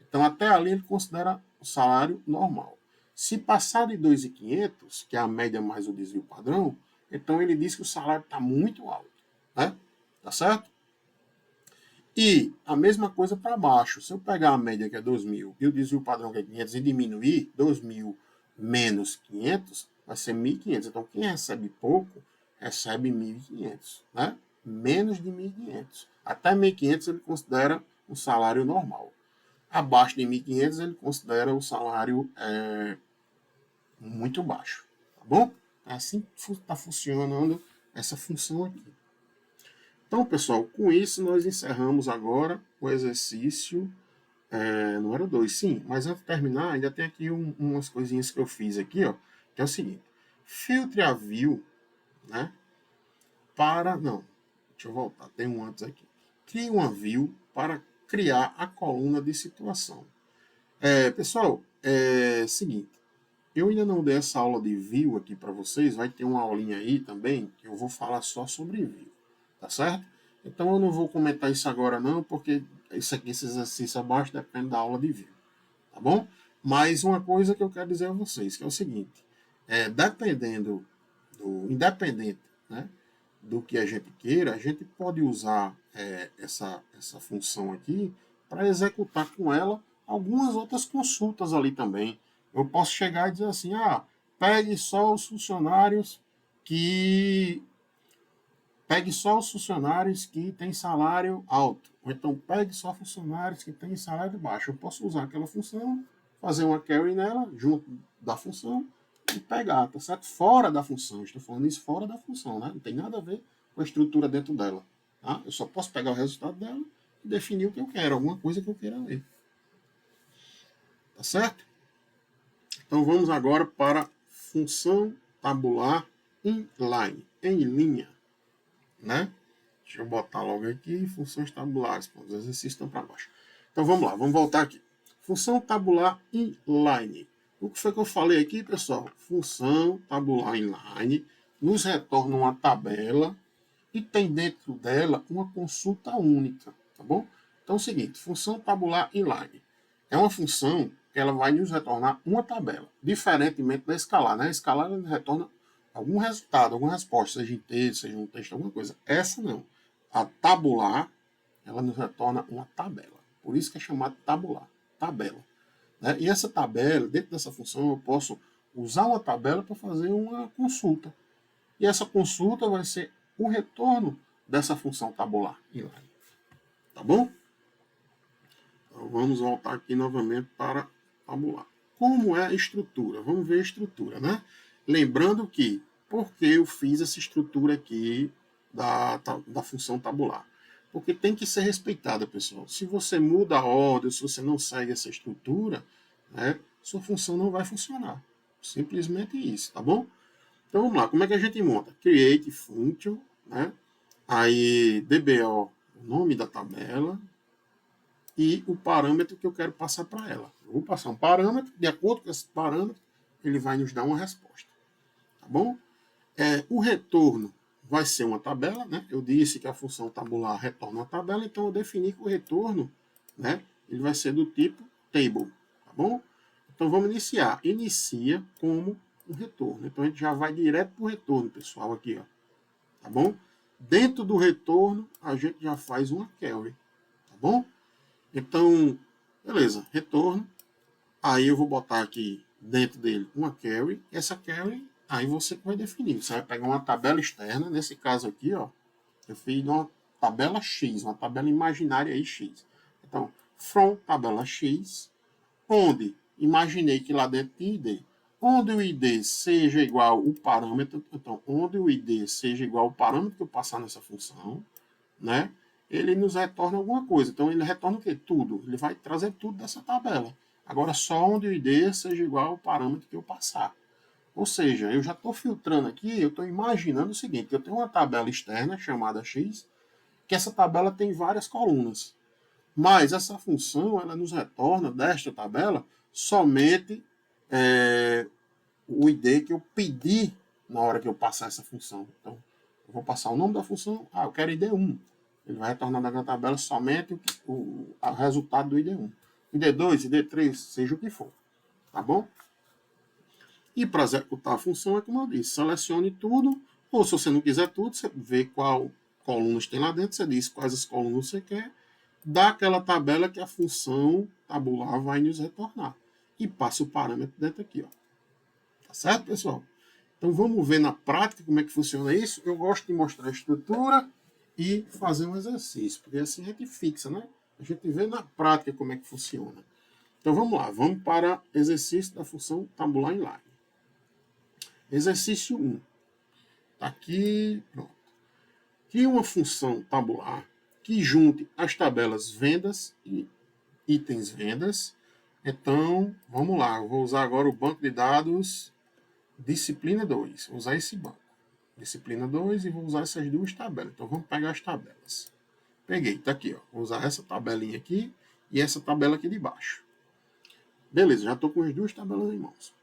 Então, até ali ele considera o salário normal. Se passar de 2.500, que é a média mais o desvio padrão, então ele diz que o salário está muito alto, né? Tá certo? E a mesma coisa para baixo. Se eu pegar a média que é 2.000 e o desvio padrão que é 500 e diminuir, 2.000 menos 500 vai ser 1.500. Então, quem recebe pouco, recebe 1.500, né? Menos de 1.500. Até 1.500 ele considera um salário normal. Abaixo de 1.500 ele considera o salário muito baixo. Tá bom? É assim que está funcionando essa função aqui. Então, pessoal, com isso nós encerramos agora o exercício número 2. Sim, mas antes de terminar, ainda tem aqui umas coisinhas que eu fiz aqui, ó, que é o seguinte. Filtre a view, né, para... Não, deixa eu voltar, tem um antes aqui. Crie uma view para criar a coluna de situação. Pessoal, seguinte, eu ainda não dei essa aula de view aqui para vocês, vai ter uma aulinha aí também, que eu vou falar só sobre view, tá certo? Então eu não vou comentar isso agora não, porque esse exercício abaixo depende da aula de view, tá bom? Mas uma coisa que eu quero dizer a vocês, que é o seguinte, independente, né, do que a gente queira, a gente pode usar essa função aqui para executar com ela algumas outras consultas ali também. Eu posso chegar e dizer assim, pegue só os funcionários que têm salário alto. Ou então pegue só funcionários que têm salário baixo. Eu posso usar aquela função, fazer uma query nela, junto da função, e pegar, tá certo? Fora da função. Estou falando isso fora da função, né? Não tem nada a ver com a estrutura dentro dela. Tá? Eu só posso pegar o resultado dela e definir o que eu quero, alguma coisa que eu queira ler. Tá certo? Então vamos agora para função tabular inline, em linha, né? Deixa eu botar logo aqui, funções tabulares, os exercícios estão para baixo. Então vamos lá, vamos voltar aqui. Função tabular inline. O que foi que eu falei aqui, pessoal? Função tabular inline nos retorna uma tabela e tem dentro dela uma consulta única, tá bom? Então é o seguinte, função tabular inline é uma função que ela vai nos retornar uma tabela, diferentemente da escalar, né? A escalar ela retorna algum resultado, alguma resposta, seja em texto, seja um texto, alguma coisa. Essa não. A tabular, ela nos retorna uma tabela. Por isso que é chamado tabular, tabela. Né? E essa tabela, dentro dessa função, eu posso usar uma tabela para fazer uma consulta. E essa consulta vai ser o retorno dessa função tabular inline. Tá bom? Então vamos voltar aqui novamente para tabular. Como é a estrutura? Vamos ver a estrutura, né? Lembrando que, por que eu fiz essa estrutura aqui da função tabular? Porque tem que ser respeitada, pessoal. Se você muda a ordem, se você não segue essa estrutura, né, sua função não vai funcionar. Simplesmente isso, tá bom? Então vamos lá, como é que a gente monta? Create function, né? Aí DBO, o nome da tabela, e o parâmetro que eu quero passar para ela. Eu vou passar um parâmetro, de acordo com esse parâmetro, ele vai nos dar uma resposta. Tá bom? O retorno vai ser uma tabela, né? Eu disse que a função tabular retorna uma tabela, então eu defini que o retorno, né, ele vai ser do tipo table, tá bom? Então vamos iniciar. Inicia como um retorno. Então a gente já vai direto para o retorno, pessoal, aqui, ó. Tá bom? Dentro do retorno, a gente já faz uma query, tá bom? Então, beleza, retorno. Aí eu vou botar aqui dentro dele uma query. Essa query, aí você vai definir. Você vai pegar uma tabela externa. Nesse caso aqui, ó, eu fiz uma tabela X, uma tabela imaginária aí X. Então, from tabela X, onde imaginei que lá dentro tinha ID. Onde o ID seja igual o parâmetro, então, onde o ID seja igual ao parâmetro que eu passar nessa função, né? Ele nos retorna alguma coisa. Então, ele retorna o quê? Tudo. Ele vai trazer tudo dessa tabela. Agora, só onde o ID seja igual ao parâmetro que eu passar. Ou seja, eu já estou filtrando aqui, eu estou imaginando o seguinte, eu tenho uma tabela externa chamada X, que essa tabela tem várias colunas. Mas essa função, ela nos retorna desta tabela somente o ID que eu pedi na hora que eu passar essa função. Então, eu vou passar o nome da função, eu quero ID1. Ele vai retornar na tabela somente o resultado do ID1. ID2, ID3, seja o que for. Tá bom? E para executar a função é como eu disse, selecione tudo, ou se você não quiser tudo, você vê qual colunas tem lá dentro, você diz quais as colunas você quer, dá aquela tabela que a função tabular vai nos retornar. E passa o parâmetro dentro aqui, ó. Tá certo, pessoal? Então vamos ver na prática como é que funciona isso. Eu gosto de mostrar a estrutura e fazer um exercício, porque assim a gente fixa, né? A gente vê na prática como é que funciona. Então vamos lá, vamos para exercício da função tabular inline. Exercício 1. Tá aqui, pronto. Crie uma função tabular que junte as tabelas vendas e itens vendas. Então, vamos lá, eu vou usar agora o banco de dados disciplina 2. Vou usar esse banco. Disciplina 2 e vou usar essas duas tabelas. Então, vamos pegar as tabelas. Peguei, tá aqui, ó. Vou usar essa tabelinha aqui e essa tabela aqui de baixo. Beleza, já estou com as duas tabelas em mãos.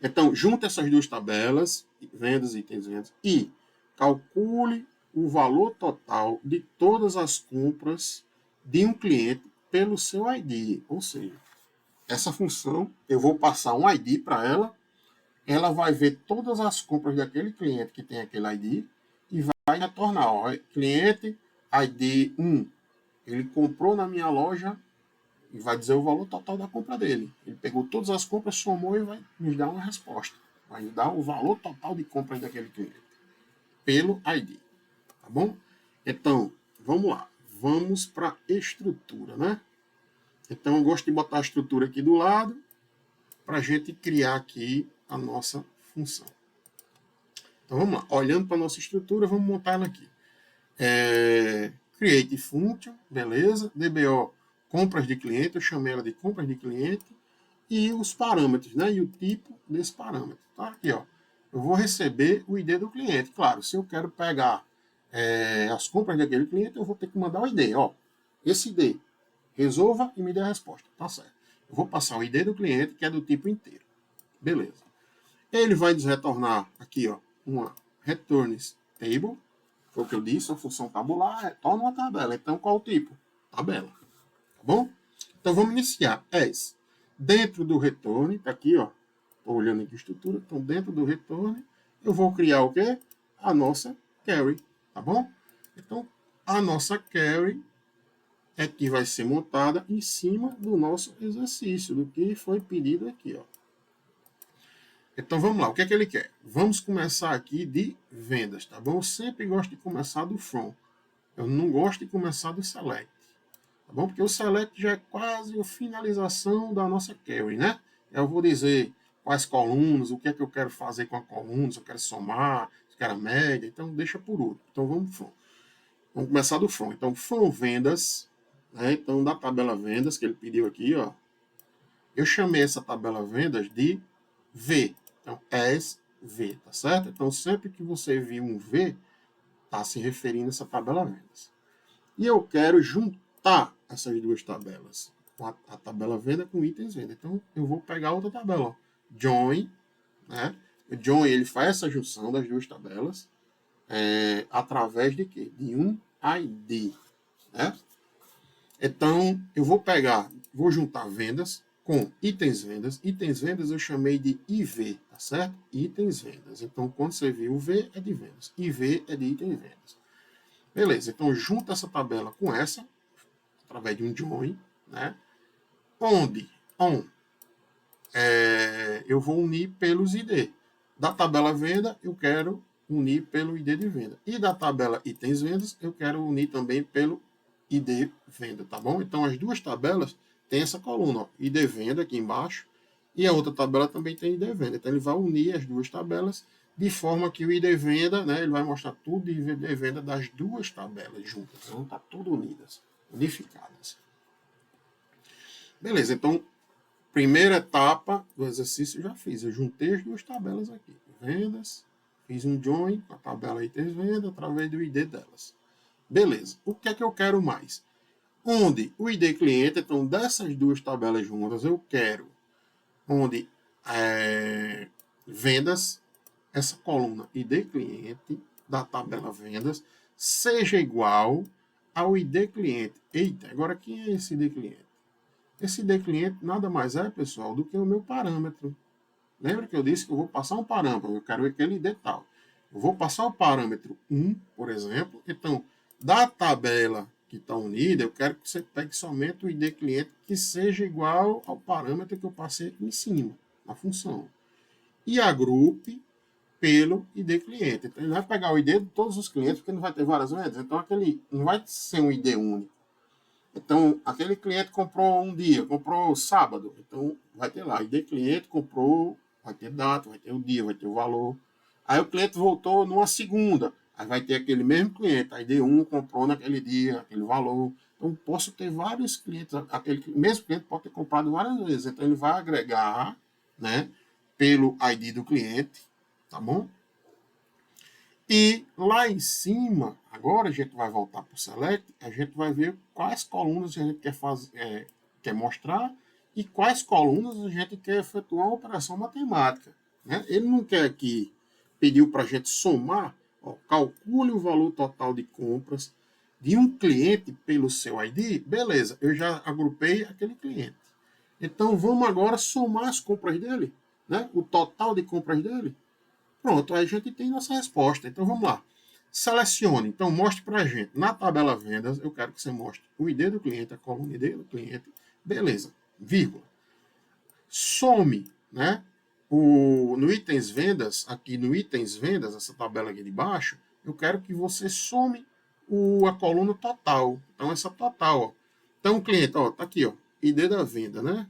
Então, junte essas duas tabelas, vendas e itens vendas, e calcule o valor total de todas as compras de um cliente pelo seu ID. Ou seja, essa função, eu vou passar um ID para ela vai ver todas as compras daquele cliente que tem aquele ID e vai retornar, ó, cliente ID 1, ele comprou na minha loja e vai dizer o valor total da compra dele. Ele pegou todas as compras, somou e vai nos dar uma resposta. Vai nos dar o valor total de compras daquele cliente pelo ID. Tá bom? Então, vamos lá. Vamos para a estrutura, né? Então, eu gosto de botar a estrutura aqui do lado para a gente criar aqui a nossa função. Então, vamos lá. Olhando para a nossa estrutura, vamos montar ela aqui. Create function, beleza. DBO, compras de cliente, eu chamei ela de compras de cliente. E os parâmetros, né? E o tipo desse parâmetro. Tá? Aqui, ó. Eu vou receber o ID do cliente. Claro, se eu quero pegar as compras daquele cliente, eu vou ter que mandar o ID. Ó, esse ID, resolva e me dê a resposta. Tá certo. Eu vou passar o ID do cliente, que é do tipo inteiro. Beleza. Ele vai nos retornar aqui, ó, uma returns table. Foi o que eu disse, uma função tabular, retorna uma tabela. Então, qual o tipo? Tabela. Tá bom? Então, vamos iniciar. As. Dentro do return, tá aqui, ó. Estou olhando aqui a estrutura. Então, dentro do return, eu vou criar o quê? A nossa carry. Tá bom? Então, a nossa carry é que vai ser montada em cima do nosso exercício, do que foi pedido aqui, ó. Então vamos lá, o que é que ele quer? Vamos começar aqui de vendas, tá bom? Eu sempre gosto de começar do from. Eu não gosto de começar do select, tá bom? Porque o select já é quase a finalização da nossa query, né? Eu vou dizer quais colunas, o que é que eu quero fazer com a coluna, se eu quero somar, se eu quero a média, então deixa por último. Então vamos from. Vamos começar do from. Então from vendas, né? Então da tabela vendas que ele pediu aqui, ó. Eu chamei essa tabela vendas de V. Então, as V, tá certo? Então, sempre que você vir um V, está se referindo a essa tabela vendas. E eu quero juntar essas duas tabelas. A tabela venda com itens venda. Então, eu vou pegar outra tabela. Ó. Join, né? O join, ele faz essa junção das duas tabelas através de quê? De um ID, né? Então, eu vou pegar, vou juntar vendas com itens vendas. Itens vendas eu chamei de IV, tá certo? Itens vendas. Então, quando você viu o V, é de vendas. IV é de itens vendas. Beleza, então junta essa tabela com essa, através de um join, né? Onde eu vou unir pelos ID. Da tabela venda, eu quero unir pelo ID de venda. E da tabela itens vendas, eu quero unir também pelo ID venda, tá bom? Então, as duas tabelas têm essa coluna, ó, ID venda aqui embaixo, e a outra tabela também tem ID venda. Então, ele vai unir as duas tabelas de forma que o ID venda, né, ele vai mostrar tudo de ID venda das duas tabelas juntas. Então, tá tudo unidas, unificadas. Beleza, então, primeira etapa do exercício eu já fiz. Eu juntei as duas tabelas aqui. Vendas, fiz um join com a tabela itens venda através do ID delas. Beleza. O que é que eu quero mais? Onde o ID cliente, então dessas duas tabelas juntas, eu quero onde vendas, essa coluna ID cliente da tabela vendas, seja igual ao ID cliente. Eita, agora quem é esse ID cliente? Esse ID cliente nada mais é, pessoal, do que o meu parâmetro. Lembra que eu disse que eu vou passar um parâmetro, eu quero aquele ID tal. Eu vou passar o parâmetro 1, por exemplo. Então, da tabela que está unida, eu quero que você pegue somente o ID cliente que seja igual ao parâmetro que eu passei aqui em cima, na função. E agrupe pelo ID cliente. Então, ele vai pegar o ID de todos os clientes, porque não vai ter várias vendas. Então, aquele não vai ser um ID único. Então, aquele cliente comprou um dia, comprou sábado. Então, vai ter lá, ID cliente comprou, vai ter data, vai ter o dia, vai ter o valor. Aí o cliente voltou numa segunda. Aí vai ter aquele mesmo cliente, a ID1 comprou naquele dia, aquele valor. Então, posso ter vários clientes, aquele mesmo cliente pode ter comprado várias vezes. Então, ele vai agregar, né, pelo ID do cliente, tá bom? E lá em cima, agora a gente vai voltar para o Select, a gente vai ver quais colunas a gente quer mostrar e quais colunas a gente quer efetuar uma operação matemática. Né? Ele não quer aqui, pediu para a gente somar, ó, calcule o valor total de compras de um cliente pelo seu ID, beleza, eu já agrupei aquele cliente. Então vamos agora somar as compras dele, né? O total de compras dele. Pronto, aí a gente tem nossa resposta. Então vamos lá. Selecione. Então mostre para a gente. Na tabela vendas, eu quero que você mostre o ID do cliente, a coluna ID do cliente. Beleza. Vírgula. Some, né? No itens vendas, aqui no itens vendas, essa tabela aqui de baixo, eu quero que você some a coluna total. Então essa total, ó. Então o cliente, ó, tá aqui, ó, ID da venda, né?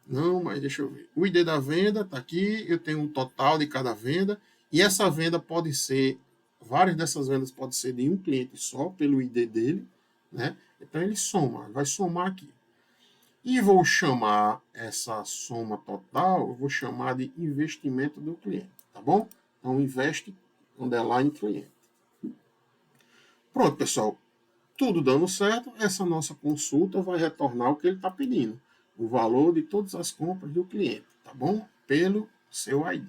Não, mas deixa eu ver. O ID da venda está aqui, eu tenho um total de cada venda, e essa venda pode ser, várias dessas vendas podem ser de um cliente só, pelo ID dele, né? Então ele soma, vai somar aqui. E vou chamar essa soma total, eu vou chamar de investimento do cliente, tá bom? Então investe, underline cliente. Pronto, pessoal. Tudo dando certo, essa nossa consulta vai retornar o que ele está pedindo. O valor de todas as compras do cliente, tá bom? Pelo seu ID.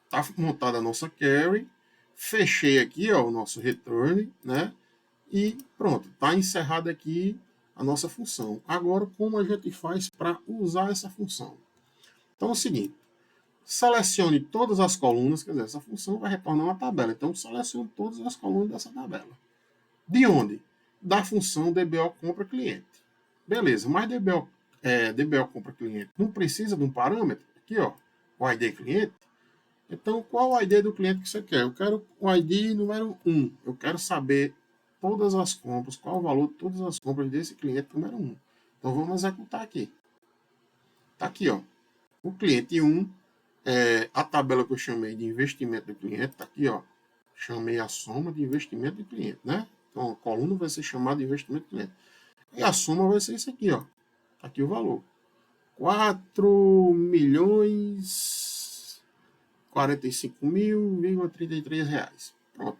Está montada a nossa query. Fechei aqui, ó, o nosso return, né? E pronto, está encerrada aqui a nossa função. Agora, como a gente faz para usar essa função? Então é o seguinte, selecione todas as colunas, quer dizer, essa função vai retornar uma tabela. Então, selecione todas as colunas dessa tabela. De onde? Da função DBO compra cliente. Beleza, mas DBO compra cliente não precisa de um parâmetro? Aqui, ó, o ID cliente. Então, qual o ID do cliente que você quer? Eu quero o ID número 1. Eu quero saber todas as compras, qual o valor de todas as compras desse cliente número 1. Então, vamos executar aqui. Tá aqui, ó. O cliente 1, a tabela que eu chamei de investimento do cliente, tá aqui, ó. Chamei a soma de investimento do cliente, né? Então, a coluna vai ser chamada de investimento do cliente. E a soma vai ser isso aqui, ó. Tá aqui o valor. 4.045.033 reais. Pronto.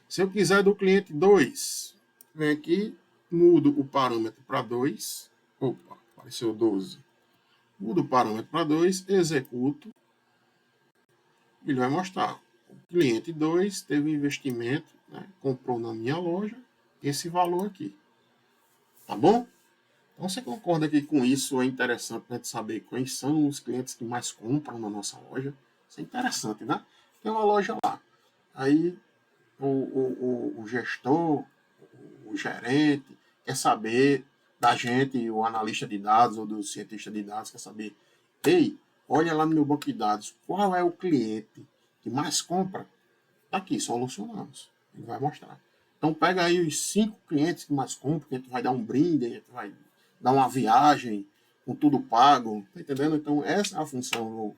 Se eu quiser do cliente 2, vem aqui, mudo o parâmetro para 2. Opa, apareceu 12. Mudo o parâmetro para 2, executo. Ele vai mostrar. O cliente 2 teve investimento, né, comprou na minha loja esse valor aqui. Tá bom? Então, você concorda que com isso é interessante a gente saber quais são os clientes que mais compram na nossa loja? Isso é interessante, né? Tem uma loja lá. Aí o gestor, o gerente, quer saber da gente, o analista de dados ou do cientista de dados, quer saber, ei, olha lá no meu banco de dados, qual é o cliente que mais compra? Tá aqui, solucionamos. Ele vai mostrar. Então, pega aí os 5 clientes que mais compram, que a gente vai dar um brinde, a gente vai dar uma viagem com tudo pago, tá entendendo? Então, essa é a função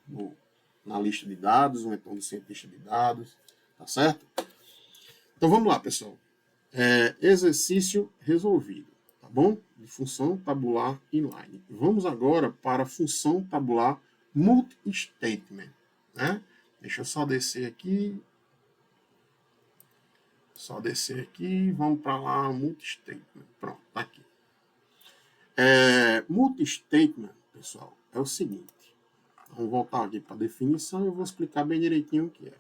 na lista de dados, ou então do cientista de dados, tá certo? Então, vamos lá, pessoal. Exercício resolvido, tá bom? de função tabular inline. Vamos agora para a função tabular multi-statement, né? Deixa eu só descer aqui. Vamos para lá, multi-statement. Pronto, tá aqui. Multi-statement, pessoal, é o seguinte. Vamos voltar aqui para a definição e eu vou explicar bem direitinho o que é.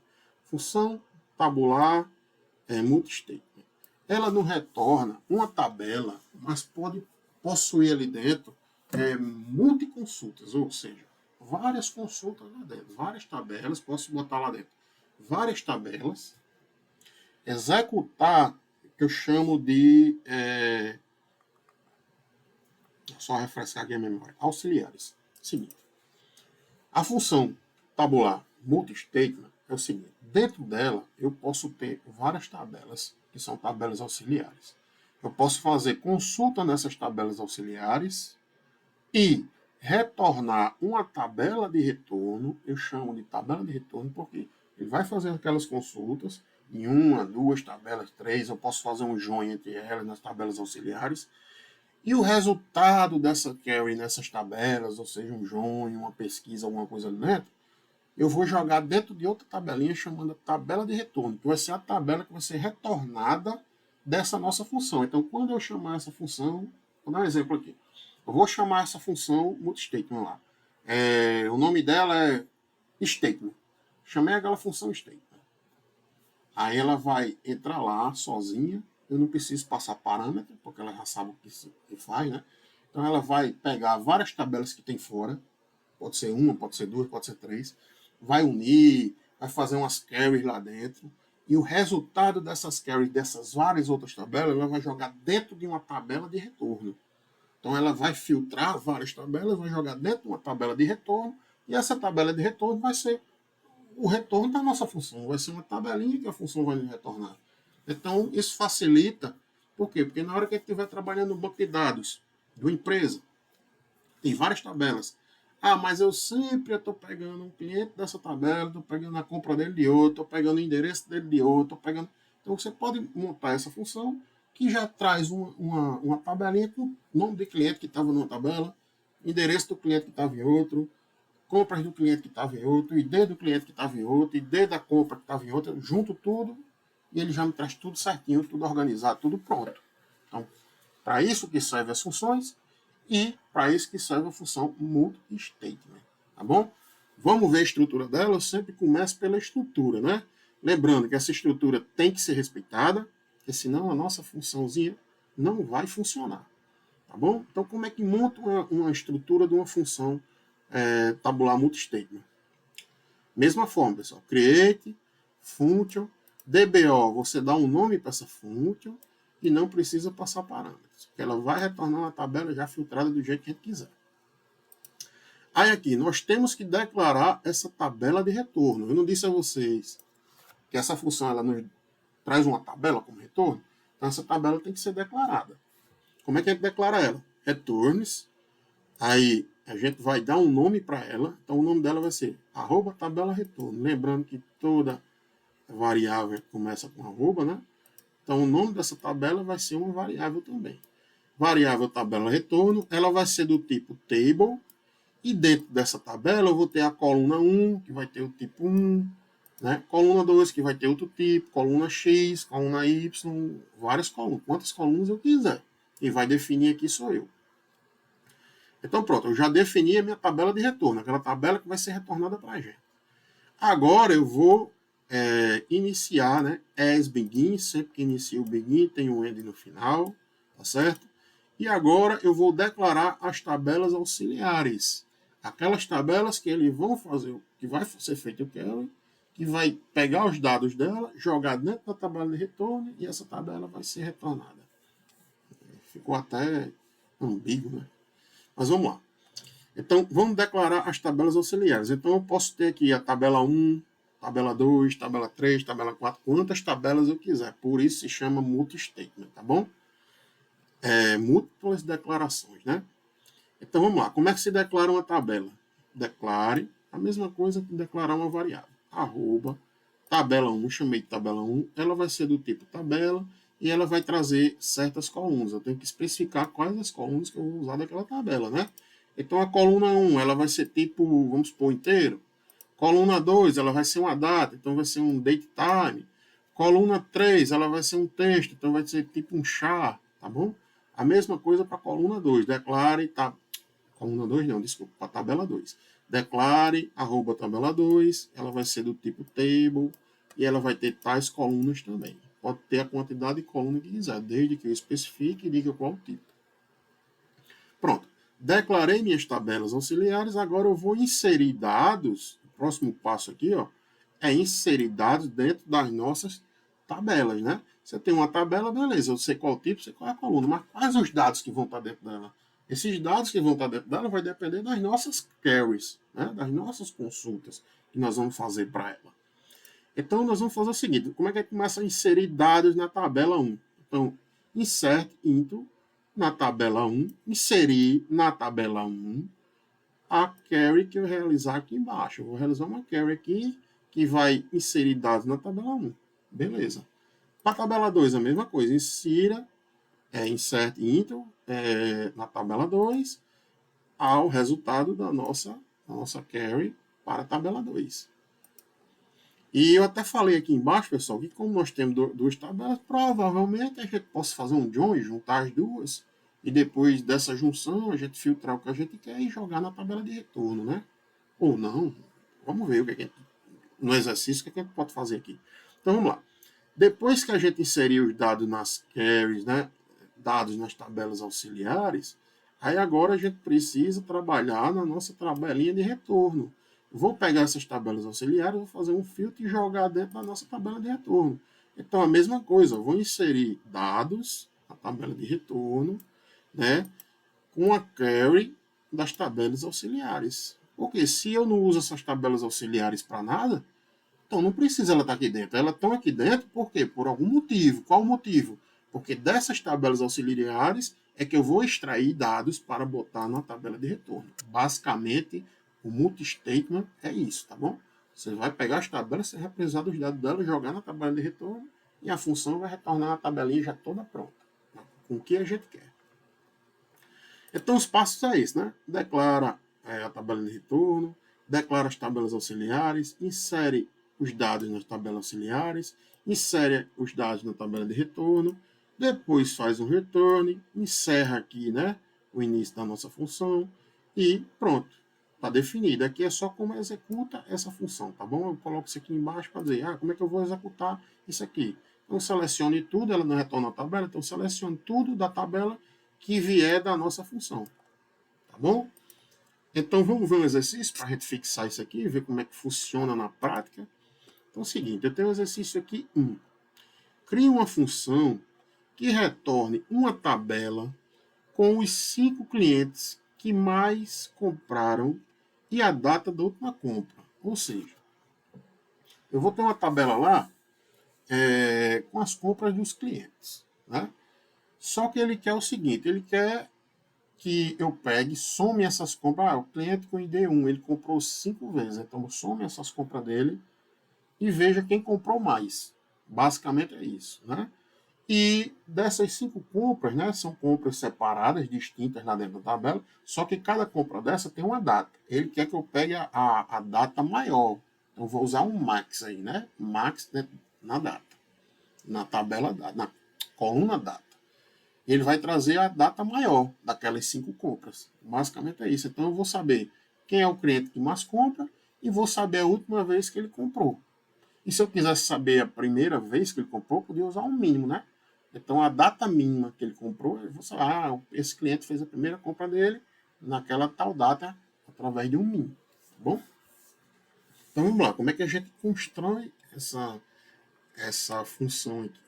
Função tabular multi-statement. Ela não retorna uma tabela, mas pode possuir ali dentro multiconsultas, ou seja, várias consultas lá dentro, várias tabelas, posso botar lá dentro várias tabelas, executar, que eu chamo de, só refrescar aqui a memória, auxiliares. Seguinte, a função tabular multi-statement é o seguinte, dentro dela eu posso ter várias tabelas, que são tabelas auxiliares. Eu posso fazer consulta nessas tabelas auxiliares e retornar uma tabela de retorno, eu chamo de tabela de retorno porque ele vai fazer aquelas consultas em uma, duas tabelas, três, eu posso fazer um join entre elas nas tabelas auxiliares, e o resultado dessa query nessas tabelas, ou seja, um join, uma pesquisa, alguma coisa ali dentro, eu vou jogar dentro de outra tabelinha chamada tabela de retorno, que vai ser a tabela que vai ser retornada dessa nossa função. Então, quando eu chamar essa função, vou dar um exemplo aqui. Eu vou chamar essa função multi-statement lá. O nome dela é statement. Chamei aquela função statement. Aí ela vai entrar lá sozinha. Eu não preciso passar parâmetro, porque ela já sabe o que faz, né? Então ela vai pegar várias tabelas que tem fora. Pode ser uma, pode ser duas, pode ser três. Vai unir, vai fazer umas queries lá dentro. E o resultado dessas queries, dessas várias outras tabelas, ela vai jogar dentro de uma tabela de retorno. Então ela vai filtrar várias tabelas, vai jogar dentro de uma tabela de retorno, e essa tabela de retorno vai ser o retorno da nossa função. Vai ser uma tabelinha que a função vai nos retornar. Então isso facilita. Por quê? Porque na hora que a gente estiver trabalhando no banco de dados de uma empresa, tem várias tabelas. Mas eu sempre estou pegando um cliente dessa tabela, estou pegando a compra dele de outro, estou pegando o endereço dele de outro, estou pegando... Então você pode montar essa função que já traz uma tabelinha com o nome do cliente que estava numa tabela, endereço do cliente que estava em outro, compras do cliente que estava em outro, ID do cliente que estava em outro, ID da compra que estava em outro, junto tudo, e ele já me traz tudo certinho, tudo organizado, tudo pronto. Então, para isso que servem as funções, e para isso que serve a função multi-statement, tá bom? Vamos ver a estrutura dela, eu sempre começo pela estrutura, né? Lembrando que essa estrutura tem que ser respeitada, porque senão a nossa funçãozinha não vai funcionar, tá bom? Então, como é que monta uma estrutura de uma função tabular multi-statement? Mesma forma, pessoal, create, function, DBO, você dá um nome para essa function, e não precisa passar parâmetros, porque ela vai retornar uma tabela já filtrada do jeito que a gente quiser. Aí aqui, nós temos que declarar essa tabela de retorno. Eu não disse a vocês que essa função ela nos traz uma tabela como retorno? Então essa tabela tem que ser declarada. Como é que a gente declara ela? Returns, aí a gente vai dar um nome para ela, então o nome dela vai ser @tabela retorno. Lembrando que toda variável começa com arroba, né? Então, o nome dessa tabela vai ser uma variável também. Variável tabela retorno, ela vai ser do tipo table, e dentro dessa tabela eu vou ter a coluna 1, que vai ter o tipo 1, né? Coluna 2, que vai ter outro tipo, coluna X, coluna Y, várias colunas, quantas colunas eu quiser. E vai definir aqui sou eu. Então, pronto, eu já defini a minha tabela de retorno, aquela tabela que vai ser retornada para a gente. Agora eu vou iniciar, né, as begin, sempre que inicia o begin tem um end no final, tá certo? E agora eu vou declarar as tabelas auxiliares, aquelas tabelas que eles vão fazer, que vai ser feito o query, que vai pegar os dados dela, jogar dentro da tabela de retorno e essa tabela vai ser retornada. Ficou até ambíguo, né? Mas vamos lá. Então, vamos declarar as tabelas auxiliares. Então, eu posso ter aqui a tabela 1, tabela 2, tabela 3, tabela 4, quantas tabelas eu quiser. Por isso se chama multi-statement, tá bom? Múltiplas declarações, né? Então, vamos lá. Como é que se declara uma tabela? Declare a mesma coisa que declarar uma variável. Arroba, tabela 1, chamei de tabela 1, ela vai ser do tipo tabela, e ela vai trazer certas colunas. Eu tenho que especificar quais as colunas que eu vou usar daquela tabela, né? Então, a coluna 1, ela vai ser tipo, vamos supor, inteiro. Coluna 2, ela vai ser uma data, então vai ser um date time. Coluna 3, ela vai ser um texto, então vai ser tipo um char, tá bom? A mesma coisa para a coluna 2. Declare, tá, coluna 2 não, desculpa, para a tabela 2. Declare, arroba tabela 2, ela vai ser do tipo table, e ela vai ter tais colunas também. Pode ter a quantidade de coluna que quiser, desde que eu especifique e diga qual o tipo. Pronto. Declarei minhas tabelas auxiliares, agora eu vou inserir dados. O próximo passo aqui, ó, é inserir dados dentro das nossas tabelas, né? Você tem uma tabela, beleza, eu sei qual o tipo, sei qual é a coluna, mas quais os dados que vão estar dentro dela? Esses dados que vão estar dentro dela vai depender das nossas queries, né? Das nossas consultas que nós vamos fazer para ela. Então, nós vamos fazer o seguinte, como é que a gente começa a inserir dados na tabela 1? Então, insert into na tabela 1, inserir na tabela 1 a query que eu realizar aqui embaixo. Eu vou realizar uma query aqui que vai inserir dados na tabela 1. Beleza. Para a tabela 2, a mesma coisa. Insert into na tabela 2 ao resultado da nossa query para a tabela 2. E eu até falei aqui embaixo, pessoal, que como nós temos duas tabelas, provavelmente a gente possa fazer um join, juntar as duas, e depois dessa junção a gente filtrar o que a gente quer e jogar na tabela de retorno, né? Ou não. Vamos ver o que a gente, no exercício, o que a gente pode fazer aqui. Então vamos lá. Depois que a gente inserir os dados nas queries, né? Dados nas tabelas auxiliares, aí agora a gente precisa trabalhar na nossa tabelinha de retorno. Vou pegar essas tabelas auxiliares, vou fazer um filtro e jogar dentro da nossa tabela de retorno. Então, a mesma coisa, eu vou inserir dados na tabela de retorno, né, com a query das tabelas auxiliares. Porque se eu não uso essas tabelas auxiliares para nada, então não precisa ela estar aqui dentro. Elas estão aqui dentro por quê? Por algum motivo. Qual o motivo? Porque dessas tabelas auxiliares é que eu vou extrair dados para botar na tabela de retorno. Basicamente, o multi-statement é isso, tá bom? Você vai pegar as tabelas, você vai precisar dos dados dela, jogar na tabela de retorno e a função vai retornar a tabelinha já toda pronta, com o que a gente quer. Então, os passos é isso, né? Declara a tabela de retorno, declara as tabelas auxiliares, insere os dados nas tabelas auxiliares, insere os dados na tabela de retorno, depois faz um return, encerra aqui, né, o início da nossa função e pronto, está definido. Aqui é só como executa essa função, tá bom? Eu coloco isso aqui embaixo para dizer, como é que eu vou executar isso aqui? Então, selecione tudo, ela não retorna a tabela, então selecione tudo da tabela que vier da nossa função, tá bom? Então, vamos ver um exercício para a gente fixar isso aqui, ver como é que funciona na prática. Então, é o seguinte, eu tenho um exercício aqui 1. Crie uma função que retorne uma tabela com os 5 clientes que mais compraram e a data da última compra. Ou seja, eu vou ter uma tabela lá com as compras dos clientes, né? Só que ele quer o seguinte, ele quer que eu pegue, some essas compras. O cliente com ID1, ele comprou 5 vezes, então some essas compras dele e veja quem comprou mais. Basicamente é isso, né? E dessas 5 compras, né, são compras separadas, distintas lá dentro da tabela, só que cada compra dessa tem uma data. Ele quer que eu pegue a data maior. Então, vou usar um max aí, né? Max na data. Na tabela, na coluna data. Ele vai trazer a data maior daquelas 5 compras. Basicamente é isso. Então, eu vou saber quem é o cliente que mais compra e vou saber a última vez que ele comprou. E se eu quisesse saber a primeira vez que ele comprou, eu podia usar um mínimo, né? Então, a data mínima que ele comprou, eu vou saber, esse cliente fez a primeira compra dele naquela tal data, através de um mínimo, tá bom? Então, vamos lá. Como é que a gente constrói essa função aqui?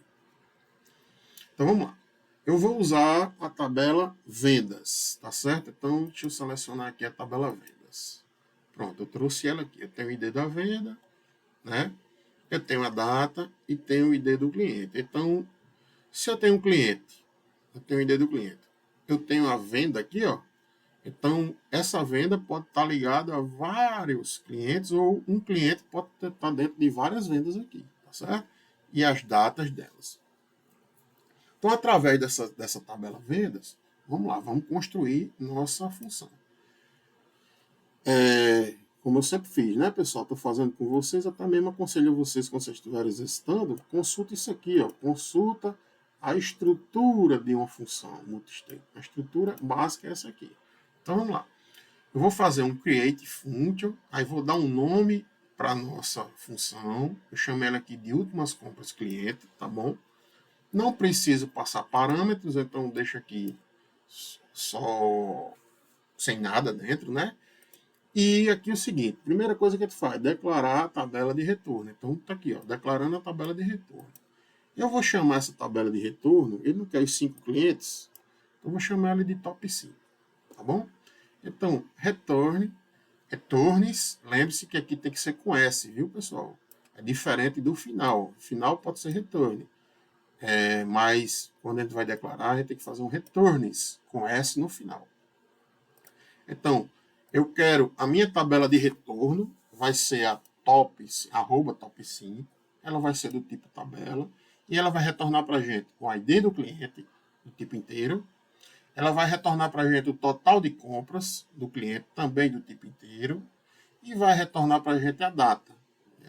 Então, vamos lá. Eu vou usar a tabela vendas, tá certo? Então, deixa eu selecionar aqui a tabela vendas. Pronto, eu trouxe ela aqui. Eu tenho o ID da venda, né? Eu tenho a data e tenho o ID do cliente. Então, se eu tenho um cliente, eu tenho o ID do cliente. Eu tenho a venda aqui, ó. Então, essa venda pode estar ligada a vários clientes ou um cliente pode estar dentro de várias vendas aqui, tá certo? E as datas delas. Então, através dessa tabela vendas, vamos lá, vamos construir nossa função. Como eu sempre fiz, né, pessoal? Estou fazendo com vocês, até mesmo aconselho vocês, quando vocês estiverem exercitando, consulta isso aqui, ó, consulta a estrutura de uma função multistream. A estrutura básica é essa aqui. Então, vamos lá. Eu vou fazer um create function, aí vou dar um nome para a nossa função. Eu chamo ela aqui de últimas compras cliente, tá bom? Não preciso passar parâmetros, então deixa aqui só sem nada dentro, né? E aqui é o seguinte, primeira coisa que a gente faz, declarar a tabela de retorno. Então, tá aqui, ó, declarando a tabela de retorno. Eu vou chamar essa tabela de retorno, ele não quer os 5 clientes, então eu vou chamar ele de top 5, tá bom? Então, returns, lembre-se que aqui tem que ser com S, viu, pessoal? É diferente do final. O final pode ser return, mas quando a gente vai declarar, a gente tem que fazer um returns com S no final. Então, eu quero a minha tabela de retorno, vai ser a top5, ela vai ser do tipo tabela, e ela vai retornar para a gente o ID do cliente, do tipo inteiro. Ela vai retornar para a gente o total de compras do cliente, também do tipo inteiro, e vai retornar para a gente a data,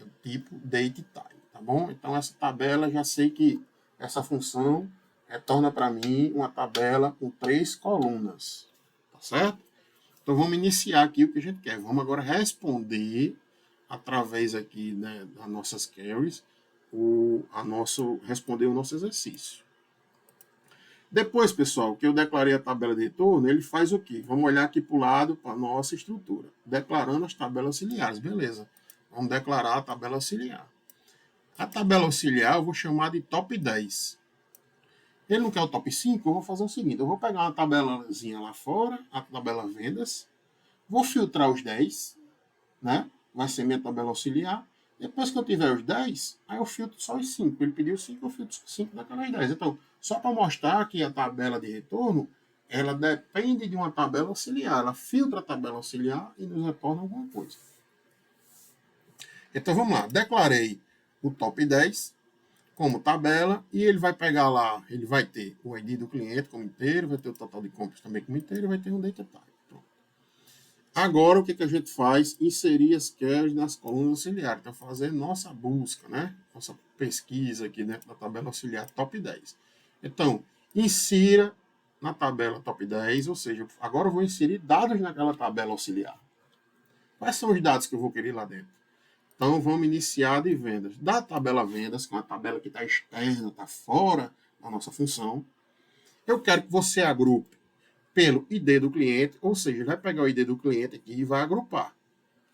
o tipo date e time, tá bom? Então, essa tabela, já sei que essa função retorna para mim uma tabela com 3 colunas, tá certo? Então, vamos iniciar aqui o que a gente quer. Vamos agora responder, através aqui, né, das nossas queries, responder o nosso exercício. Depois, pessoal, que eu declarei a tabela de retorno, ele faz o quê? Vamos olhar aqui para o lado, para a nossa estrutura. Declarando as tabelas auxiliares. Beleza. Vamos declarar a tabela auxiliar. A tabela auxiliar eu vou chamar de top 10. Ele não quer o top 5, eu vou fazer o seguinte. Eu vou pegar uma tabelazinha lá fora, a tabela vendas. Vou filtrar os 10, né? Vai ser minha tabela auxiliar. Depois que eu tiver os 10, aí eu filtro só os 5. Ele pediu 5, eu filtro 5 daquelas 10. Então, só para mostrar que a tabela de retorno, ela depende de uma tabela auxiliar. Ela filtra a tabela auxiliar e nos retorna alguma coisa. Então, vamos lá. Declarei o top 10 como tabela e ele vai pegar lá, ele vai ter o ID do cliente como inteiro, vai ter o total de compras também como inteiro e vai ter um data type. Agora, o que a gente faz? Inserir as queries nas colunas auxiliares. Então, fazer nossa busca, né? Nossa pesquisa aqui dentro da tabela auxiliar top 10. Então, insira na tabela top 10, ou seja, agora eu vou inserir dados naquela tabela auxiliar. Quais são os dados que eu vou querer lá dentro? Então, vamos iniciar de vendas. Da tabela vendas, que é uma tabela que está externa, está fora da nossa função, eu quero que você agrupe pelo ID do cliente, ou seja, ele vai pegar o ID do cliente aqui e vai agrupar.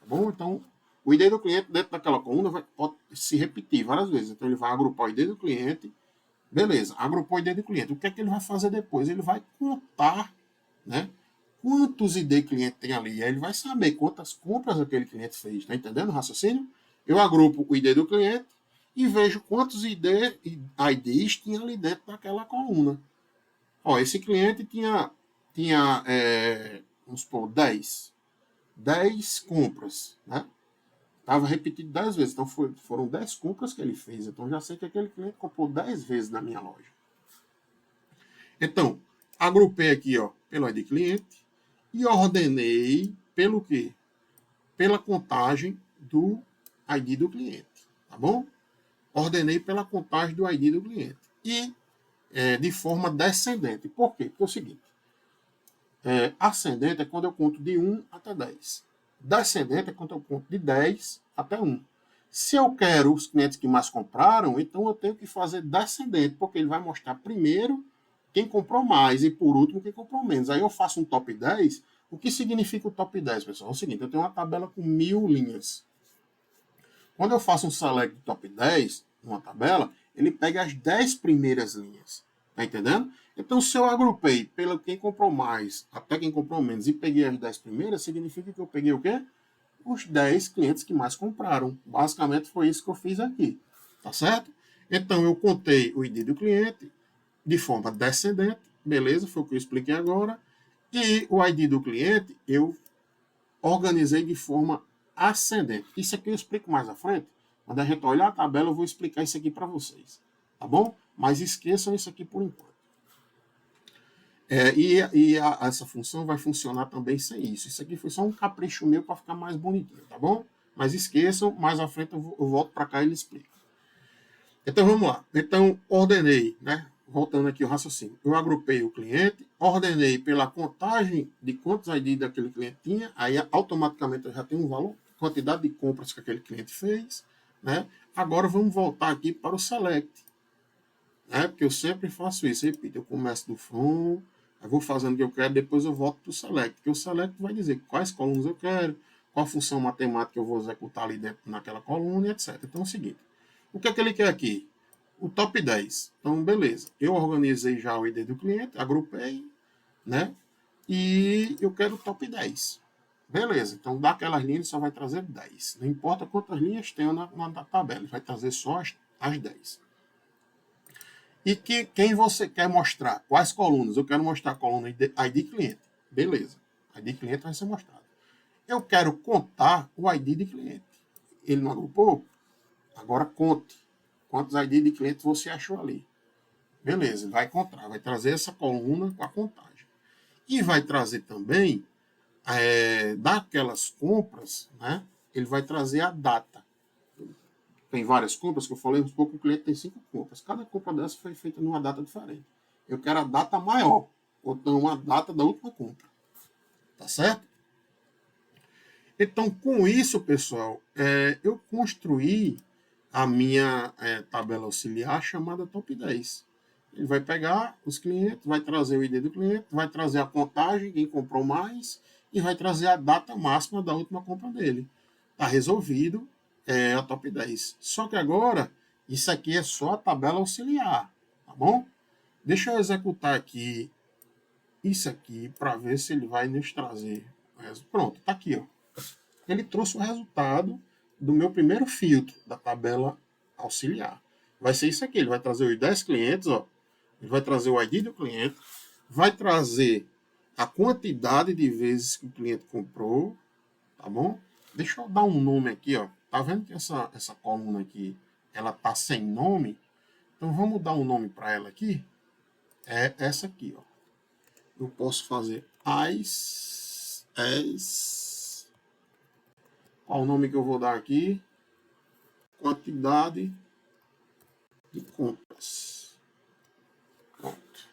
Tá bom? Então, o ID do cliente dentro daquela coluna pode se repetir várias vezes. Então, ele vai agrupar o ID do cliente. Beleza, agrupou o ID do cliente. O que é que ele vai fazer depois? Ele vai contar, né, quantos ID cliente tem ali. Aí ele vai saber quantas compras aquele cliente fez. Está entendendo o raciocínio? Eu agrupo o ID do cliente e vejo quantos IDs tinha ali dentro daquela coluna. Ó, esse cliente tinha vamos supor, 10 compras, né? Estava repetido 10 vezes, então foram 10 compras que ele fez, então já sei que aquele cliente comprou 10 vezes na minha loja. Então, agrupei aqui, ó, pelo ID cliente e ordenei pelo quê? Pela contagem do ID do cliente, tá bom? Ordenei pela contagem do ID do cliente e de forma descendente. Por quê? Porque é o seguinte, ascendente é quando eu conto de 1 até 10. Descendente é quando eu conto de 10 até 1. Se eu quero os clientes que mais compraram, então eu tenho que fazer descendente, porque ele vai mostrar primeiro quem comprou mais e por último quem comprou menos. Aí eu faço um top 10. O que significa o top 10, pessoal? É o seguinte, eu tenho uma tabela com 1000 linhas. Quando eu faço um select do top 10, numa tabela, ele pega as 10 primeiras linhas. Tá entendendo? Então, se eu agrupei pelo quem comprou mais até quem comprou menos e peguei as 10 primeiras, significa que eu peguei o quê? Os 10 clientes que mais compraram. Basicamente, foi isso que eu fiz aqui. Tá certo? Então, eu contei o ID do cliente de forma descendente. Beleza? Foi o que eu expliquei agora. E o ID do cliente, eu organizei de forma ascendente. Isso aqui eu explico mais à frente. Quando a gente olhar a tabela, eu vou explicar isso aqui para vocês. Tá bom? Mas esqueçam isso aqui por enquanto. Essa função vai funcionar também sem isso. Isso aqui foi só um capricho meu para ficar mais bonitinho, tá bom? Mas esqueçam, mais à frente eu volto para cá e ele explico. Então vamos lá. Então ordenei, né? Voltando aqui o raciocínio. Eu agrupei o cliente, ordenei pela contagem de quantos ID daquele cliente tinha, aí automaticamente eu já tenho um valor, quantidade de compras que aquele cliente fez, né? Agora vamos voltar aqui para o select, né? Porque eu sempre faço isso, repito, eu começo do from, eu vou fazendo o que eu quero, depois eu volto para o select, porque o select vai dizer quais colunas eu quero, qual função matemática eu vou executar ali dentro naquela coluna, etc. Então é o seguinte, o que é que ele quer aqui? O top 10. Então, beleza. Eu organizei já o ID do cliente, agrupei, né? E eu quero o top 10. Beleza. Então, daquelas linhas só vai trazer 10. Não importa quantas linhas tem na tabela, ele vai trazer só as 10. E quem você quer mostrar? Quais colunas? Eu quero mostrar a coluna ID cliente. Beleza. ID cliente vai ser mostrado. Eu quero contar o ID de cliente. Ele não agrupou? Agora conte. Quantos ID de cliente você achou ali? Beleza, vai contar, vai trazer essa coluna com a contagem. E vai trazer também, daquelas compras, né? Ele vai trazer a data. Tem várias compras que eu falei, um pouco o cliente tem 5 compras. Cada compra dessa foi feita numa data diferente. Eu quero a data maior, ou então a data da última compra. Tá certo? Então, com isso, pessoal, eu construí a minha tabela auxiliar chamada Top 10. Ele vai pegar os clientes, vai trazer o ID do cliente, vai trazer a contagem, quem comprou mais, e vai trazer a data máxima da última compra dele. Está resolvido a Top 10. Só que agora, isso aqui é só a tabela auxiliar, tá bom? Deixa eu executar aqui isso aqui para ver se ele vai nos trazer. Pronto, está aqui, ó. Ele trouxe o resultado do meu primeiro filtro da tabela auxiliar. Vai ser isso aqui, ele vai trazer os 10 clientes, ó. Ele vai trazer o ID do cliente, vai trazer a quantidade de vezes que o cliente comprou, tá bom? Deixa eu dar um nome aqui, ó. Tá vendo que essa coluna aqui, ela tá sem nome? Então vamos dar um nome para ela aqui. É essa aqui, ó. Eu posso fazer as qual o nome que eu vou dar aqui? Quantidade de compras. Pronto.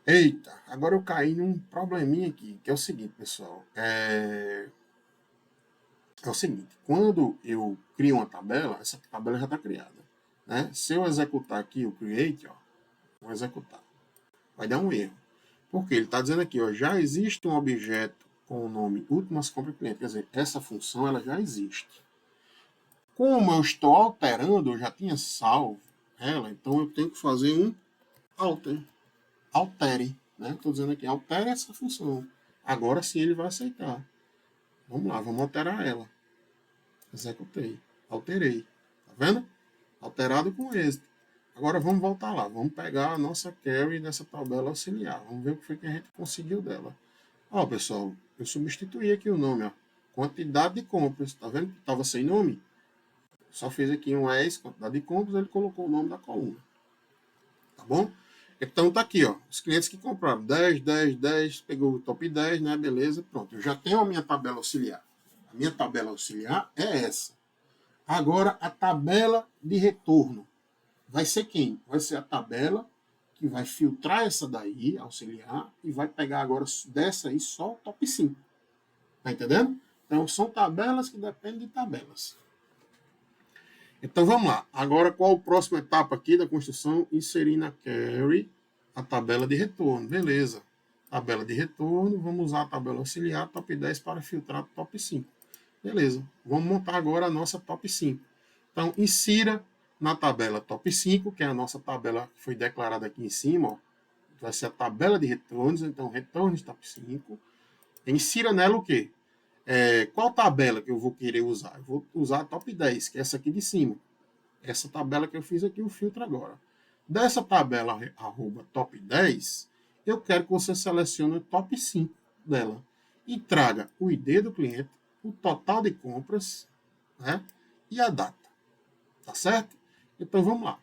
Eita, agora eu caí num probleminha aqui, que é o seguinte, pessoal. É o seguinte, quando eu crio uma tabela, essa tabela já está criada. Né? Se eu executar aqui o create, ó, vou executar. Vai dar um erro. Porque ele está dizendo aqui, ó, já existe um objeto com o nome últimas compras cliente. Quer dizer, essa função ela já existe. Como eu estou alterando, eu já tinha salvo ela, então eu tenho que fazer um altere. Né? Estou dizendo aqui, altere essa função. Agora sim ele vai aceitar. Vamos lá, vamos alterar ela. Executei. Alterei. Tá vendo? Alterado com êxito. Agora vamos voltar lá. Vamos pegar a nossa carry nessa tabela auxiliar. Vamos ver o que foi que a gente conseguiu dela. Ó, pessoal, eu substituí aqui o nome, ó. Quantidade de compras. Tá vendo? Estava sem nome. Só fiz aqui um ES, quantidade de compras, ele colocou o nome da coluna. Tá bom? Então tá aqui, ó. Os clientes que compraram 10, 10, 10, pegou o top 10, né? Beleza, pronto. Eu já tenho a minha tabela auxiliar. A minha tabela auxiliar é essa. Agora, a tabela de retorno. Vai ser quem? Vai ser a tabela que vai filtrar essa daí, auxiliar, e vai pegar agora dessa aí só o top 5. Tá entendendo? Então, são tabelas que dependem de tabelas. Então vamos lá. Agora qual a próxima etapa aqui da construção? Inserir na carry a tabela de retorno. Beleza. Tabela de retorno. Vamos usar a tabela auxiliar top 10 para filtrar top 5. Beleza. Vamos montar agora a nossa top 5. Então insira na tabela top 5, que é a nossa tabela que foi declarada aqui em cima. Ó. Vai ser a tabela de retornos. Então retornos top 5. Insira nela o quê? Qual tabela que eu vou querer usar? Eu vou usar a top 10, que é essa aqui de cima. Essa tabela que eu fiz aqui, o filtro agora. Dessa tabela arroba top 10, eu quero que você selecione o top 5 dela e traga o ID do cliente, o total de compras, né, e a data. Tá certo? Então vamos lá.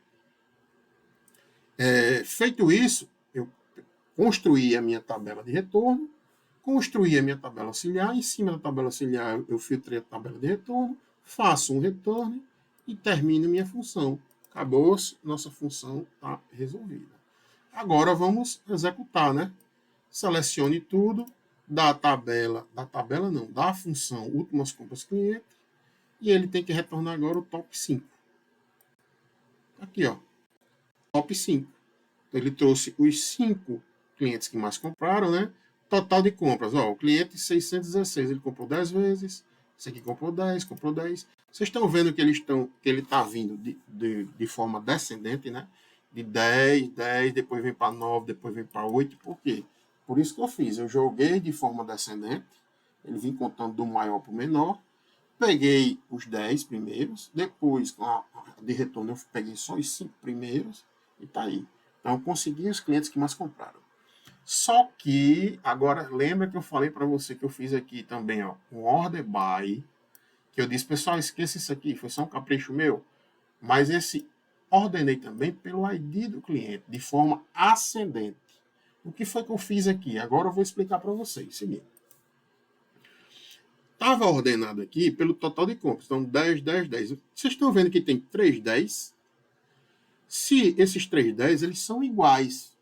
Feito isso, eu construí a minha tabela de retorno, construí a minha tabela auxiliar, em cima da tabela auxiliar eu filtrei a tabela de retorno, faço um retorno e termino minha função. Acabou-se, nossa função está resolvida. Agora vamos executar, né? Selecione tudo, da função últimas compras cliente, e ele tem que retornar agora o top 5. Aqui, ó, top 5. Ele trouxe os 5 clientes que mais compraram, né? Total de compras, ó, o cliente 616, ele comprou 10 vezes, esse aqui comprou 10, comprou 10. Vocês estão vendo que ele está vindo de forma descendente, né? De 10, 10, depois vem para 9, depois vem para 8. Por quê? Por isso que eu fiz. Eu joguei de forma descendente, ele vim contando do maior para o menor, peguei os 10 primeiros, depois, com a de retorno, eu peguei só os 5 primeiros, e tá aí. Então, eu consegui os clientes que mais compraram. Só que, agora, lembra que eu falei para você que eu fiz aqui também, ó, um order by, que eu disse, pessoal, esqueça isso aqui, foi só um capricho meu, mas esse ordenei também pelo ID do cliente, de forma ascendente. O que foi que eu fiz aqui? Agora eu vou explicar para vocês. Seguinte. Estava ordenado aqui pelo total de compras. Então, 10, 10, 10. Vocês estão vendo que tem 3 10? Se esses 3 10, eles são iguais.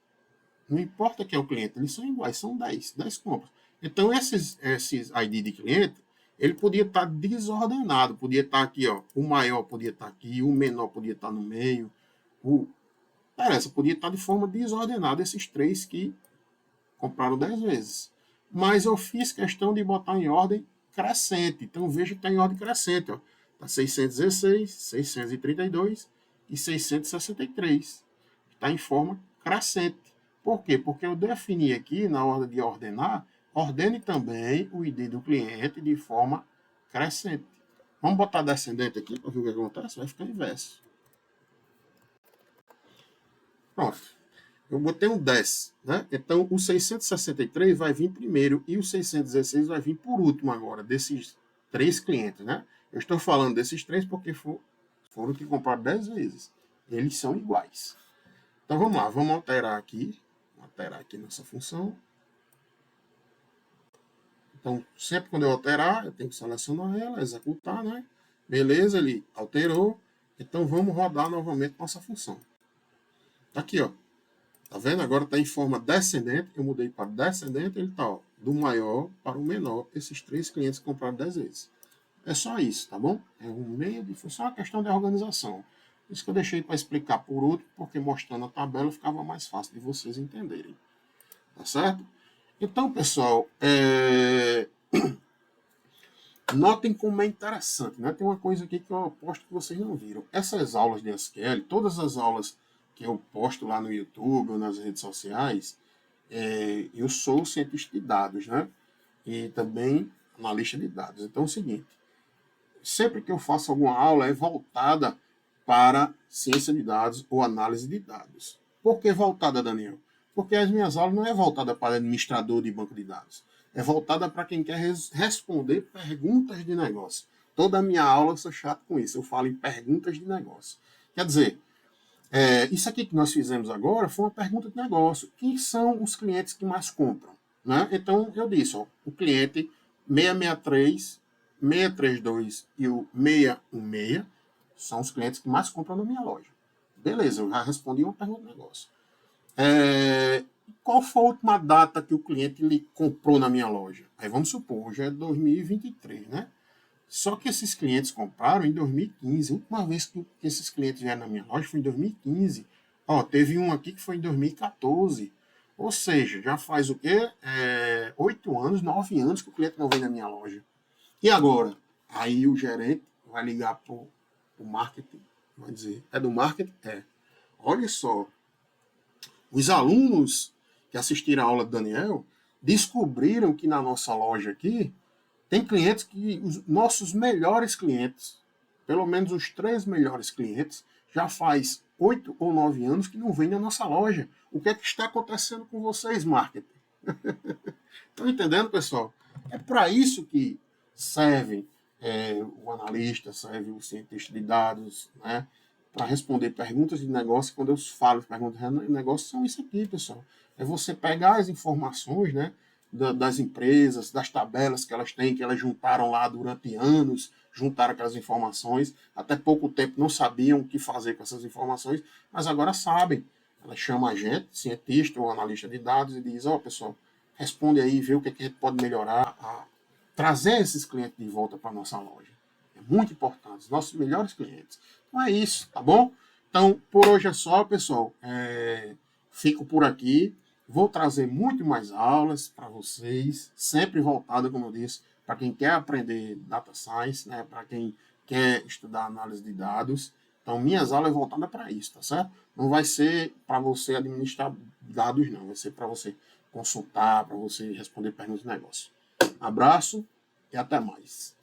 Não importa quem é o cliente, eles são iguais, são 10 compras. Então, esses ID de cliente, ele podia estar desordenado. Podia estar aqui, ó, o maior podia estar aqui, o menor podia estar no meio. Podia estar de forma desordenada esses 3 que compraram 10 vezes. Mas eu fiz questão de botar em ordem crescente. Então veja que está em ordem crescente. Está 616, 632 e 663. Está em forma crescente. Por quê? Porque eu defini aqui, na hora de ordenar, ordene também o ID do cliente de forma crescente. Vamos botar descendente aqui para ver o que acontece? Vai ficar inverso. Pronto. Eu botei um 10, né? Então, o 663 vai vir primeiro e o 616 vai vir por último agora, desses 3 clientes, né? Eu estou falando desses 3 porque foram que compraram 10 vezes. Eles são iguais. Então, vamos lá. Vamos alterar aqui. Alterar aqui nossa função. Então, sempre quando eu alterar, eu tenho que selecionar ela, executar, né? Beleza, ele alterou. Então, vamos rodar novamente nossa função. Tá aqui, ó. Tá vendo? Agora está em forma descendente. Eu mudei para descendente. Ele está do maior para o menor. Esses 3 clientes compraram 10 vezes. É só isso, tá bom? É um meio de função, é uma questão de organização. Isso que eu deixei para explicar por outro, porque mostrando a tabela ficava mais fácil de vocês entenderem. Tá certo? Então, pessoal, notem como é interessante, né? Tem uma coisa aqui que eu aposto que vocês não viram. Essas aulas de SQL, todas as aulas que eu posto lá no YouTube ou nas redes sociais, eu sou cientista de dados, né? E também analista de dados. Então é o seguinte, sempre que eu faço alguma aula é voltada para ciência de dados ou análise de dados. Por que voltada, Daniel? Porque as minhas aulas não é voltada para administrador de banco de dados. É voltada para quem quer responder perguntas de negócio. Toda a minha aula eu sou chato com isso. Eu falo em perguntas de negócio. Quer dizer, isso aqui que nós fizemos agora foi uma pergunta de negócio. Quem são os clientes que mais compram? Né? Então, eu disse, ó, o cliente 663, 632 e o 616 são os clientes que mais compram na minha loja. Beleza, eu já respondi uma pergunta de negócio. Qual foi a última data que o cliente lhe comprou na minha loja? Aí vamos supor, hoje é 2023, né? Só que esses clientes compraram em 2015. A última vez que esses clientes vieram na minha loja foi em 2015. Ó, teve um aqui que foi em 2014. Ou seja, já faz o quê? 8 anos, 9 anos que o cliente não vem na minha loja. E agora? Aí o gerente vai ligar para o marketing. Vai dizer, é do marketing? É. Olha só, os alunos que assistiram a aula do Daniel descobriram que na nossa loja aqui tem clientes que, os nossos melhores clientes, pelo menos os 3 melhores clientes, já faz 8 ou 9 anos que não vêm na nossa loja. O que é que está acontecendo com vocês, marketing? Estão entendendo, pessoal? É para isso que serve o analista, serve o cientista de dados, né? para responder perguntas de negócio. Quando eu falo de perguntas de negócio, são isso aqui, pessoal. É você pegar as informações, né, das empresas, das tabelas que elas têm, que elas juntaram lá durante anos, juntaram aquelas informações. Até pouco tempo não sabiam o que fazer com essas informações, mas agora sabem. Ela chama a gente, cientista ou analista de dados, e diz: ó, pessoal, responde aí, vê o que a gente pode melhorar, trazer esses clientes de volta para a nossa loja. É muito importante, os nossos melhores clientes. Então é isso, tá bom? Então, por hoje é só, pessoal. Fico por aqui. Vou trazer muito mais aulas para vocês, sempre voltada, como eu disse, para quem quer aprender data science, né, para quem quer estudar análise de dados. Então, minhas aulas voltadas para isso, tá certo? Não vai ser para você administrar dados, não. Vai ser para você consultar, para você responder perguntas de negócio. Abraço e até mais.